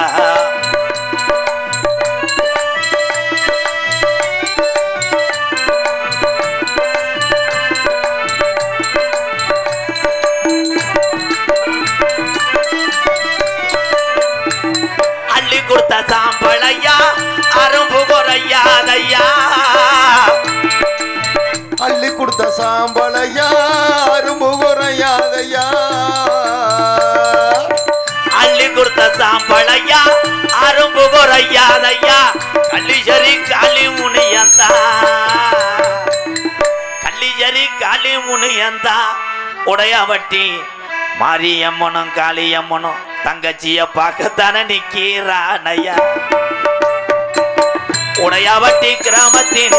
அள்ளி கொடுத்த சாம்பளையா அரும்பு குறையாதையா. அள்ளி கொடுத்த சாம்பளையா அரும்பு குறையாதையா. அள்ளி கொடுத்த சாம்பளையா அரும்பு குறையாதையா. கள்ளிசரி காளி முனியந்தா. கள்ளிசரி காளி முனியந்தா. உடையாபட்டி மாரியம்மனும் காளியம்மனும் தங்கச்சிய பார்க்கத்தானே நிக்கிறானையா. உடையாபட்டி கிராமத்தின்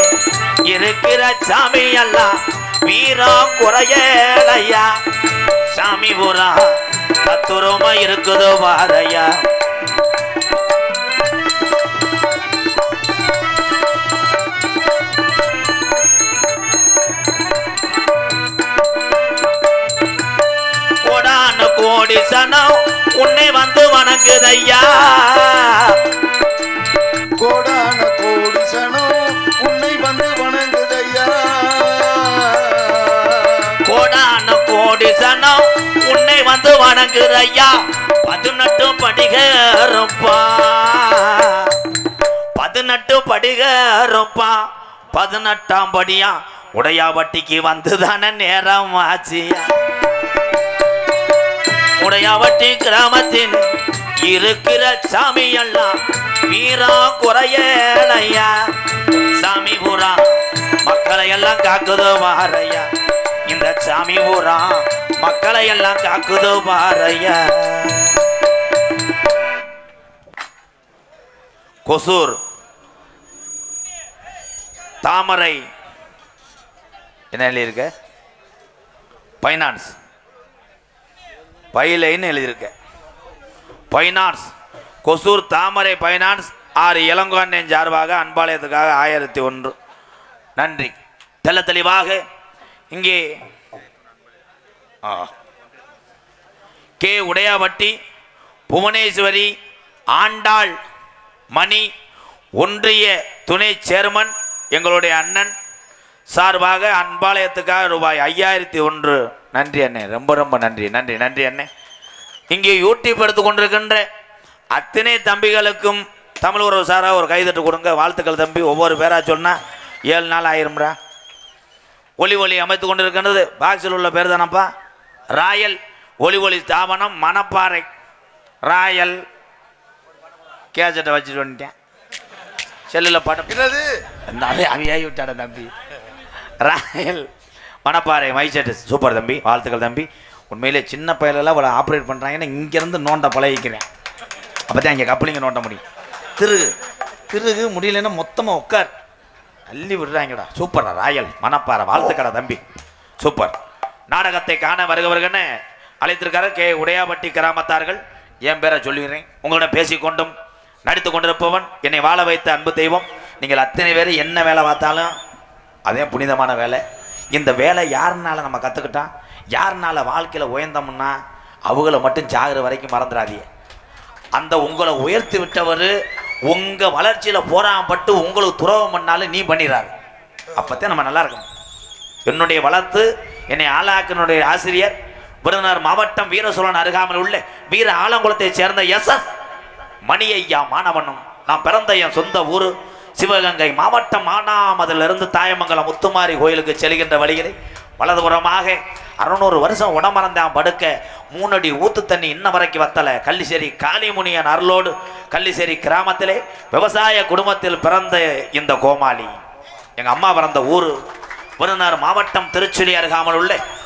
இருக்கிற சாமி எல்லாம் வீரா குறையலையா. சாமி பூரா தத்துரமா இருக்குதோ பாரையா. கோடான கோடி சனம் உன்னை வந்து வணங்குதையா. கோடான கோடி சனம் உன்னை வந்து வணங்குதையா. கோடான கோடி சனம் உன்னை வந்து வணங்குதையா. 18 படிகருப்பா. 18 படிகருப்பா. 18ஆம் படியா உடையாபட்டிக்கு வந்துதானே நேரம் ஆச்சியா. உடையாபட்டி கிராமத்தின் இருக்கிற சாமி எல்லாம் வீரா குறையலையா. சாமி பூரா மக்களை எல்லாம் காக்குதோ பாரையா. இந்த சாமி பூரா மக்களை எல்லாம் காக்குதோ பாரையா. கொசூர் தாமரை என்ன எழுதியிருக்க? பைனான்ஸ் பைலைன்னு எழுதியிருக்க. பைனான்ஸ் கொசூர் தாமரை பைனான்ஸ் 6 இளங்கோண்டன் சார்பாக அன்பாலயத்துக்காக 1001 நன்றி. தெல்ல தெளிவாக இங்கே கே உடையாபட்டி புவனேஸ்வரி ஆண்டாள் மணி ஒன்றிய துணை சேர்மன் எங்களுடைய அண்ணன் சார்பாக அன்பாலயத்துக்காக ரூபாய் 5001 நன்றி அண்ணே. ரொம்ப ரொம்ப நன்றி நன்றி நன்றி அண்ணே. இங்கே யூடியூப் எடுத்து கொண்டிருக்கின்ற அத்தனை தம்பிகளுக்கும் தமிழ் உறவு சாராக ஒரு கைதட்டு கொடுங்க. வாழ்த்துக்கள் தம்பி. ஒவ்வொரு பேரா சொன்னா 7 நாள் ஆயிரும்ரா. ஒளி அமைத்து கொண்டிருக்கின்றது பாக்ஸில் உள்ள பேர் தானப்பா. ராயல் ஒளி ஸ்தாபனம் மணப்பாறை. ராயல் கேசட்டை வச்சுட்டு வந்துட்டேன். செல்லில் படம் என்னது அவியாகி விட்டாட தம்பி. ராயல் மணப்பாறை மைசெட்டு சூப்பர் தம்பி. வாழ்த்துக்கள் தம்பி. உண்மையிலே சின்ன பயிலெல்லாம் இவ்வளோ ஆப்ரேட் பண்ணுறாங்கன்னா இங்கேருந்து நோண்ட பழகிக்கிறேன். அப்போ தான் இங்கே கப்பலிங்க நோண்ட முடியும். திருகு முடியலன்னா மொத்தமாக உட்கார் அள்ளி விடுறாங்கடா. சூப்பரா ராயல் மணப்பாறை. வாழ்த்துக்கடா தம்பி. சூப்பர். நாடகத்தை காண வருகவர்கள்னு அழைத்திருக்காரு கே உடையாபட்டி கிராமத்தார்கள். என் பேரை சொல்லிடுறேன். உங்களிடம் பேசிக்கொண்டும் நடித்து கொண்டிருப்பவன் என்னை வாழ வைத்த அன்பு தெய்வம். நீங்கள் அத்தனை பேர் என்ன வேலை பார்த்தாலும் அதே புனிதமான வேலை. இந்த வேலை யாருனால நம்ம கற்றுக்கிட்டோம், யாருனால வாழ்க்கையில் உயர்ந்தோம்னா அவங்கள மட்டும் சாகிற வரைக்கும் மறந்துடாதீங்க. அந்த உங்களை உயர்த்தி விட்டவர் உங்கள் வளர்ச்சியில் போராமப்பட்டு உங்களுக்கு துரோகம் பண்ணாலும் நீ பண்ணிடுறாரு. அப்போத்தான் நம்ம நல்லா இருக்கணும். என்னுடைய வளர்த்து என்னை ஆளாக்கினுடைய ஆசிரியர் விருதுநகர் மாவட்டம் வீரசோழன் அருகாமல் உள்ள வீர ஆலங்குளத்தை சேர்ந்த SS மணியையா மாணவனும். நான் பிறந்த என் சொந்த ஊர் சிவகங்கை மாவட்டம் மானாமதிலிருந்து தாயமங்கலம் முத்துமாரி கோயிலுக்கு செல்கின்ற வழிகளை வலதுபுறமாக 600 வருஷம் உடமறந்தான் படுக்க 3 அடி ஊத்து தண்ணி இன்ன வரைக்கும் வத்தலை. கள்ளிசேரி காளிமுனியன் அருளோடு கள்ளிசேரி கிராமத்திலே விவசாய குடும்பத்தில் பிறந்த இந்த கோமாளி எங்கள் அம்மா பிறந்த ஊர் விருதுநகர் மாவட்டம் திருச்சுழி அருகாமல் உள்ள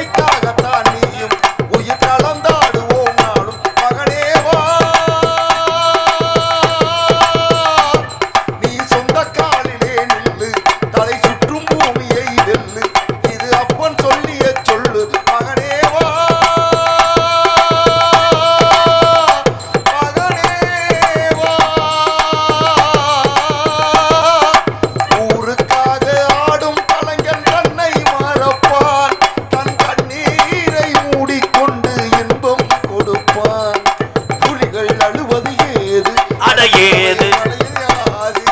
பிள்ளைக்காகத்தான் நீயும் உயிர் கலந்தாடுவோம் நாளும் மகனே வா நீ சொந்த காலிலே நில்லு தலை சுற்றும் பூமியை வெல்லு இது அப்பன் சொல்லிய சொல்லு மகனே வா மகனே வா ஊருக்காக ஆடும் கலைஞன் தன்னை மறப்பான் தன் கண்ணீரை மூடிக்கொண்டு இன்பம் கொடுப்பான் புலிகள் அழுவது ஏது அட ஏது மழையாது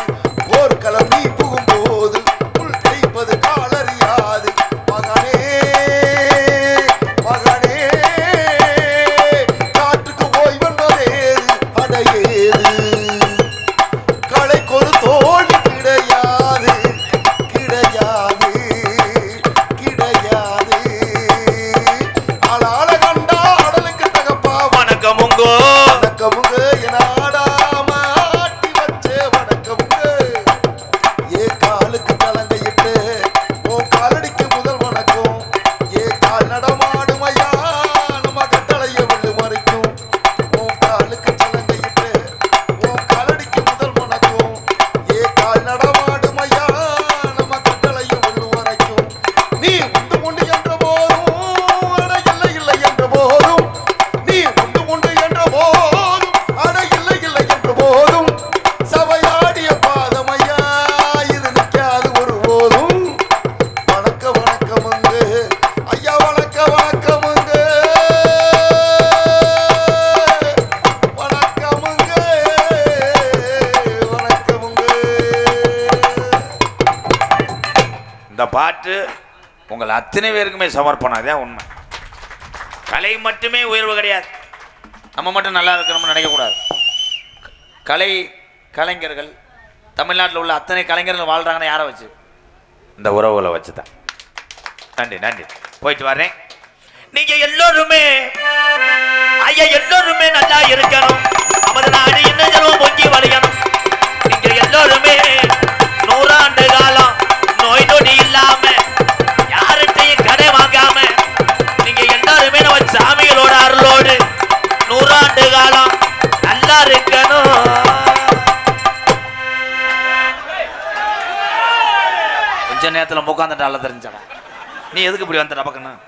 போர்க்களம் நீ புகும்போது புல் தைப்பது காலறியாது மகனே மகனே காற்றுக்கு ஓய்வென்பதேது அடையேது களைக்கொரு தோல்வி கிடையாது கிடையாது கிடையாது ஆளாள கண்டா அடலுக்கு தகப்பா வணக்கமுங்கோ வணக்கமுங்க என ஆடாம ஆட்டி வச்சே வணக்கமுங்க ஏ காலுக்கு கலங்கையிட்டு உன் காலடிக்கு முதல் வணக்கம் ஏ கால் நடமாடும் ஐயா நம்ம கட்டளைய வில்லு மறைக்கும் உன் காலுக்கு கலங்கையிட்டு உன் காலடிக்கு முதல் வணக்கம் ஏ கால் நடமாடும் ஐயா நம்ம கட்டளைய வில்லு மறைக்கும் நீ உண்டு உண்டு என்ற போதும் அட இல்லை இல்லை என்ற போதும் நீ உண்டு உண்டு என்ற போதும் அட இல்லை இல்லை என்ற போதும் சபையாடிய பாதமையா இது நிற்காது ஒரு போதும் வணக்க வணக்கமுங்க ஐயா வணக்க வணக்கமுங்க வணக்கமுங்க வணக்கமுங்க இந்த பாட்டு உங்கள் அத்தனை பேருக்குமே சமர்ப்பணம். அதான் உண்மை. கலை மட்டுமே உயர்வு கிடையாது. நம்ம மட்டும் நல்லா இருக்கணும்னு நினைக்கக்கூடாது. கலைஞர்கள் தமிழ்நாட்டில் உள்ள அத்தனை கலைஞர்கள் வாழ்றாங்கன்னா யாரை வச்சு? இந்த உறவுகளை வச்சு தான். நன்றி நன்றி. போயிட்டு வரேன். நீங்க எல்லோருமே ஐயா எல்லோருமே நல்லா இருக்கணும். நமது நாடு இன்னும் பொங்கி வளையணும். நீங்க எல்லோருமே 100 ஆண்டு காலம் நோய் நொடி இல்லாம யார்கிட்டையும் கடை வாங்காம நீங்க எல்லாருமே நம்ம சாமிகளோட அருளோடு 100 ஆண்டு காலம் நல்லா இருக்கணும். கொஞ்ச நேரத்துல முக்காந்துட்டு அல்ல தெரிஞ்சடா. நீ எதுக்கு இப்படி வந்துட்ட பக்கணும்?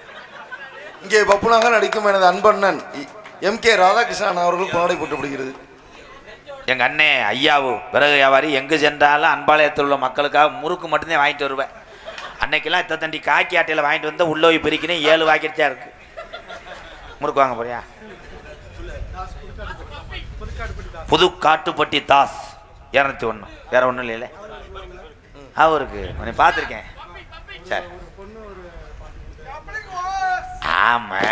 இங்கே பப்புனாக நடிக்கும் எனது அன்பண்ணன் எம்.கே. ராதாகிருஷ்ணன் அவர்கள் பாடை போட்டுப்படுகிறது. எங்க அண்ணே ஐயாவு விறகு வியாபாரி எங்கு சென்றாலும் அன்பாளையத்தில் உள்ள மக்களுக்காக முறுக்கு மட்டும்தான் வாங்கிட்டு வருவேன். அன்னைக்கெல்லாம் இத்த தண்டி காக்கி ஆட்டையில் வாங்கிட்டு வந்து உள்ள போய் பிரிக்கிறேன். 7 வாக்கிட்டு தான் இருக்கு. முறுக்கு வாங்க போறியா? புது காட்டுப்பட்டி தாஸ் 201. வேற ஒன்றும் இல்லைல்ல அவருக்கு உன்னை பார்த்துருக்கேன். சரி ஆமா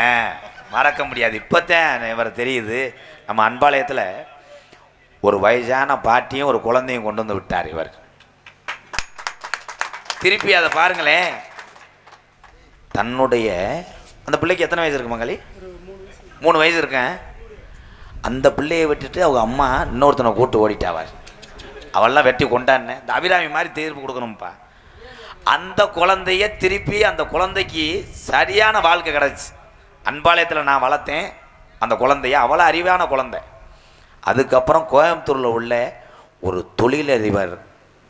மறக்க முடியாது. இப்போத்தான் இவரை தெரியுது. நம்ம அன்பாளையத்தில் ஒரு வயசான பாட்டியும் ஒரு குழந்தையும் கொண்டு வந்து விட்டார் இவர். திருப்பி அதை பாருங்களேன். தன்னுடைய அந்த பிள்ளைக்கு எத்தனை வயசு இருக்கு மங்களி? 3 வயசு இருக்கேன். அந்த பிள்ளையை விட்டுட்டு அவங்க அம்மா இன்னொருத்தனை கூட்டு ஓடிட்டாவார். அவெல்லாம் வெட்டி கொண்டாடின இந்த அபிராமி மாதிரி தீர்ப்பு கொடுக்கணும்ப்பா. அந்த குழந்தைய திருப்பி அந்த குழந்தைக்கு சரியான வாழ்க்கை கிடச்சி. அன்பாளையத்தில் நான் வளர்த்தேன் அந்த குழந்தைய. அவ்வளோ அறிவான குழந்தை. அதுக்கப்புறம் கோயம்புத்தூரில் உள்ள ஒரு தொழிலதிபர்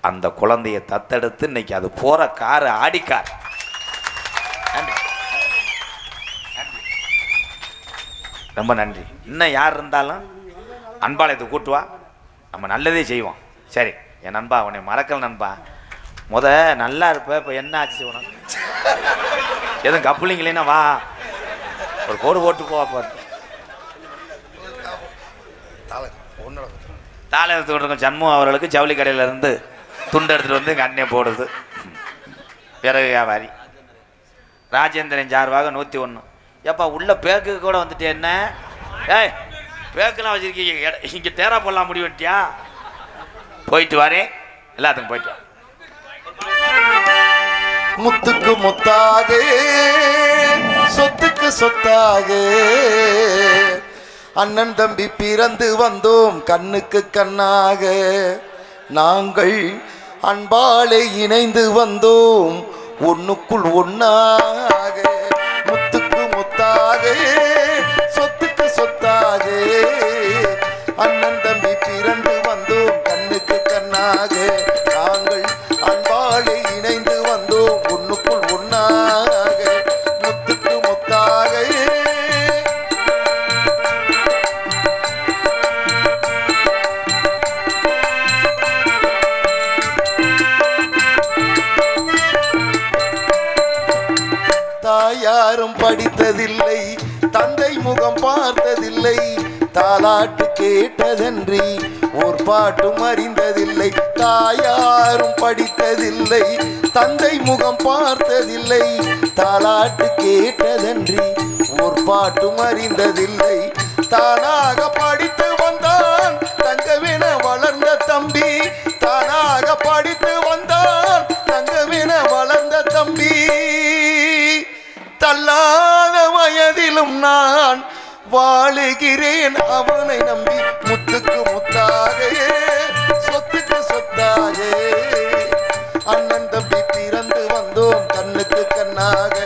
அந்த குழந்தைய தத்தெடுத்து இன்னைக்கு அது போகிற காரு ஆடிக்கார். நன்றி ரொம்ப நன்றி. இன்னும் யார் இருந்தாலும் அன்பாளையத்தை கூட்டுவா, நம்ம நல்லதே செய்வோம். சரி என் நண்பா உன்னை மறக்கல நண்பா. நல்லா இருப்ப. இப்போ என்ன ஆச்சு உனக்கு? எதுவும் கப்புலிங்களேன்னா வா ஒரு கோடு போட்டு போவா பாரு. தாளம் எடுத்துக்கிட்டு இருக்கோம் ஜன்மு அவர்களுக்கு ஜவுளி கடையில இருந்து துண்டு எடுத்துட்டு வந்து எங்கள் அண்ணன் போடுறது. பிறகு வியாபாரி ராஜேந்திரன் சார்பாக 101. ஏப்பா உள்ள பேக்கு கூட வந்துட்டு என்ன ஏய் பேக்கெல்லாம் வச்சிருக்கீங்க இங்கே தேரா போடலாம் முடிவுட்டியா? போயிட்டு வரேன் எல்லாத்துக்கும் போயிட்டு வரேன். முத்துக்கு முத்தாக சொத்துக்கு சொத்தாக அண்ணன் தம்பி பிறந்து வந்தோம் கண்ணுக்கு கண்ணாக. நாங்கள் அன்பாலே இணைந்து வந்தோம் ஒண்ணுக்குள் ஒன்னாக. முத்துக்கு முத்தாக சொத்துக்கு சொத்தாக அண்ணன் தம்பி பிறந்து வந்தோம் கண்ணுக்கு கண்ணாக. நாங்கள் அன்பாலே இணைந்து வந்தோம் ஒண்ணுக்குள் ஒன்னாக. முத்துக்கு முத்தாக தாயாரும் படித்ததில்லை தந்தை முகம் பார்த்ததில்லை தாலாட்டு கேட்டதன்றி ஓர் பாட்டும் அறிந்ததில்லை. தாயாரும் படித்ததில்லை தந்தை முகம் பார்த்ததில்லை தாலாட்டு கேட்டதன்றி ஓர் பாட்டும் அறிந்ததில்லை. தானாக படித்து வந்தான் தங்கவென வளர்ந்த தம்பி. தானாக படித்து வந்தான் தங்கவென வளர்ந்த தம்பி. தள்ளாத வயதிலும் நான் வாழுகிறேன் அவனை நம்பி. முத்துக்கு முத்தாக சொத்துக்கு சொத்தாக அண்ணன் தம்பி பிறந்து வந்தோம் கண்ணுக்கு கண்ணாக.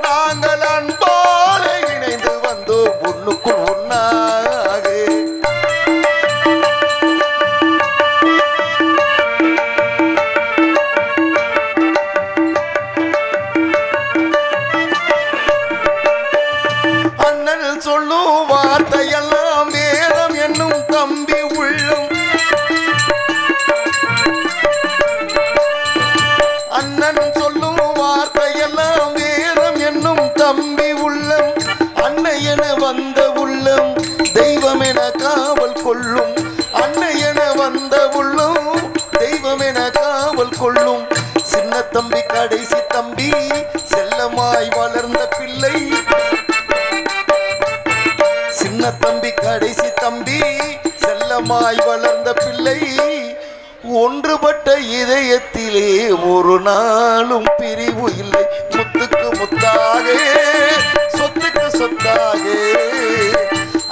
நாங்கள் அன்பால இணைந்து வந்தோம் ஒண்ணுக்குள் ஒன்னாக. அண்ணன் சொல்லும் வார்த்தையெல்லாம் வேதம் என்னும் தம்பி உள்ளம். அண்ணன் சொல்லும் வார்த்தையெல்லாம் வேதம் என்னும் தம்பி உள்ளம். அன்னை என வந்த உள்ளம் தெய்வம் என காவல் கொள்ளும். அன்னை என வந்த உள்ளம் தெய்வம் என காவல் கொள்ளும். சின்ன தம்பி கடைசி தம்பி செல்லமாய் வளர்ந்த பிள்ளை. சின்ன தம்பி கடைசி தம்பி செல்லமாய் வளர்ந்த பிள்ளை. ஒன்றுபட்ட இதயத்திலே ஒரு நாளும் பிரிவு இல்லை. முத்துக்கு முத்தாக சொத்துக்கு சொத்தாக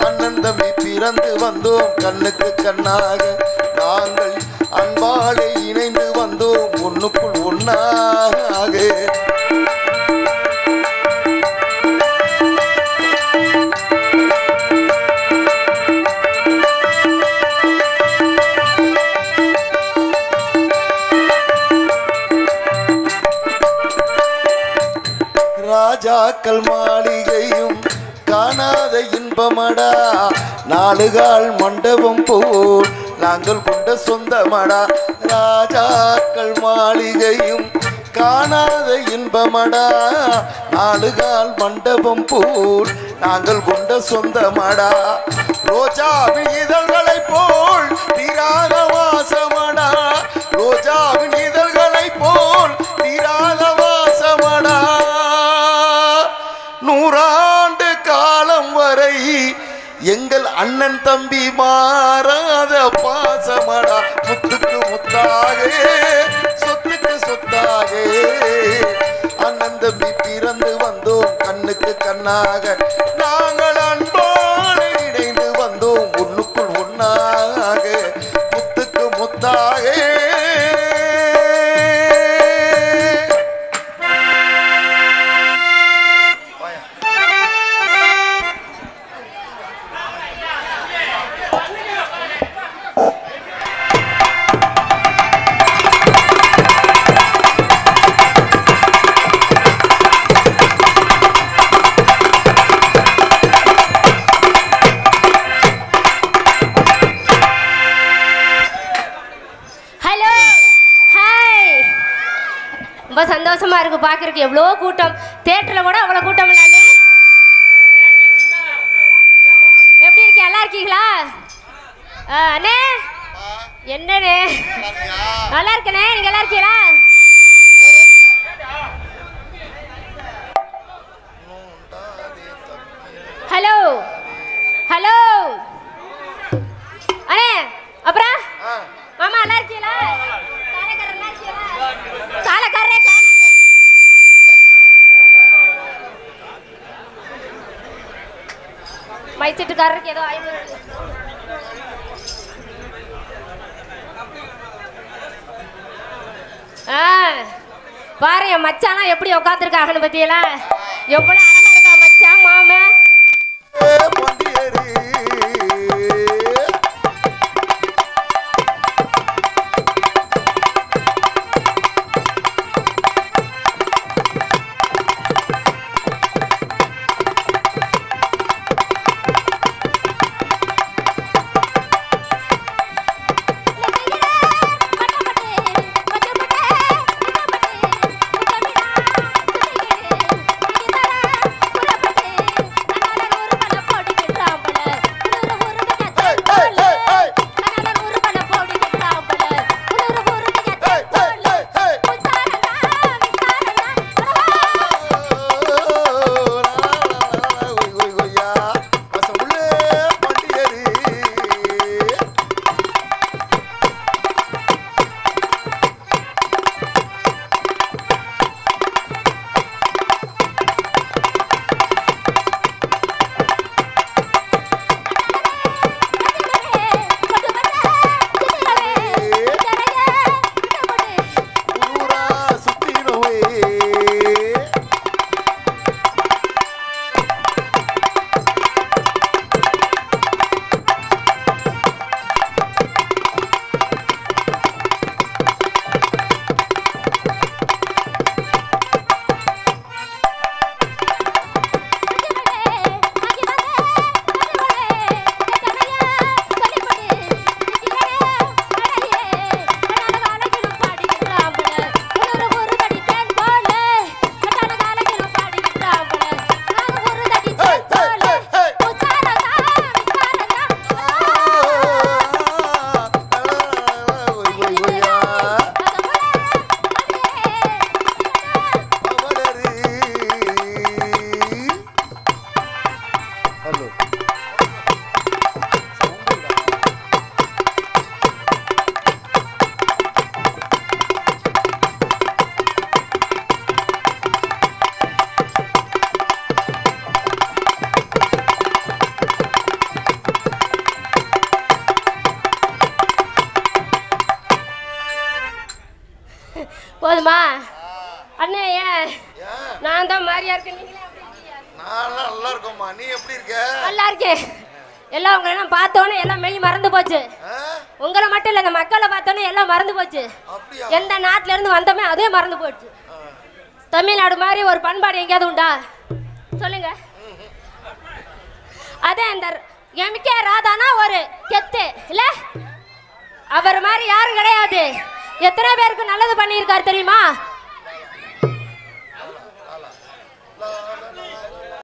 அண்ணன் தம்பி பிறந்து வந்தோம் கண்ணுக்கு கண்ணாக. நாங்கள் அன்பாலே இணைந்து வந்தோம் ஒண்ணுக்குள் ஒன்னாக. ராஜாக்கள் மாளிகையும் காணாத இன்பமடா. நாலுகால் மண்டபம் போல் நாங்கள் கொண்ட சொந்தமடா. ராஜாக்கள் மாளிகையும் காணாத இன்பமடா. நாலுகால் மண்டபம் போல் நாங்கள் கொண்ட சொந்தமடா. ரோஜாவின் இதழ்களை போல் தீராத வாசமடா. ரோஜாவின் இதழ்களை போல் தீராத வாசமடா. 100 ஆண்டு காலம் வரை எங்கள் அண்ணன் தம்பி மாறாத பாசமடா. முத்துக்கு முத்தாக சொத்துக்கு சொத்தாக அண்ணன் தம்பி பிறந்து வந்தோம் கண்ணுக்கு கண்ணாக. நாங்கள் அன்பாலே இணைந்து வந்தோம் ஒண்ணுக்குள் ஒன்னாக. முத்துக்கு முத்தாக ரொம்ப சந்தோஷமா இருக்கு பாக்குறதுக்கு. எவ்வளோ கூட்டம், தியேட்டர்ல கூட அவ்வளோ கூட்டம் இல்லைன்னு. எப்படி இருக்கீங்க? நல்லா இருக்கீங்களா அண்ணே? என்னண்ணே நல்லா இருக்கனே, நீங்க நல்லா இருக்கீங்களா? ஹலோ ஹலோ அண்ணே, அப்புறம் மாமா நல்லா இருக்கீங்களா? காலைக்காரர் நல்லா இருக்கீங்களா? காலைக்காரரே காணோமே. மைச்சிட்டுக்காரருக்கு ஏதோ ஆயிடுச்சு. பாரு என் மச்சானா எப்படி உட்காந்துருக்காங்கன்னு பத்தியலா? எவ்வளவு அழகா இருக்கா மச்சான் மாமா. போதுமா அண்ணே? ஏன் நான் தான் மாதிரியா இருக்கேன், நீங்களே அப்படி இருக்கீங்க. நான் நல்லா இருக்கேம்மா, நீ எப்படி இருக்க? நல்லா இருக்கேன். எல்லாம் உங்களை எல்லாம் பார்த்தோன்னே எல்லாம் மெய் மறந்து போச்சு. உங்களை மட்டும் இல்லை, இந்த மக்களை பார்த்தோன்னே எல்லாம் மறந்து போச்சு. எந்த நாட்டில இருந்து வந்தோமே அதே மறந்து போச்சு. தமிழ்நாடு மாதிரி ஒரு பண்பாடு எங்கேயாவது உண்டா சொல்லுங்க? அதே இந்த எம்கே ராதானா ஒரு கெத்து இல்ல, அவர் மாதிரி யாரும் கிடையாது. எத்தனை பேருக்கு நல்லது பண்ணியிருக்காரு தெரியுமா?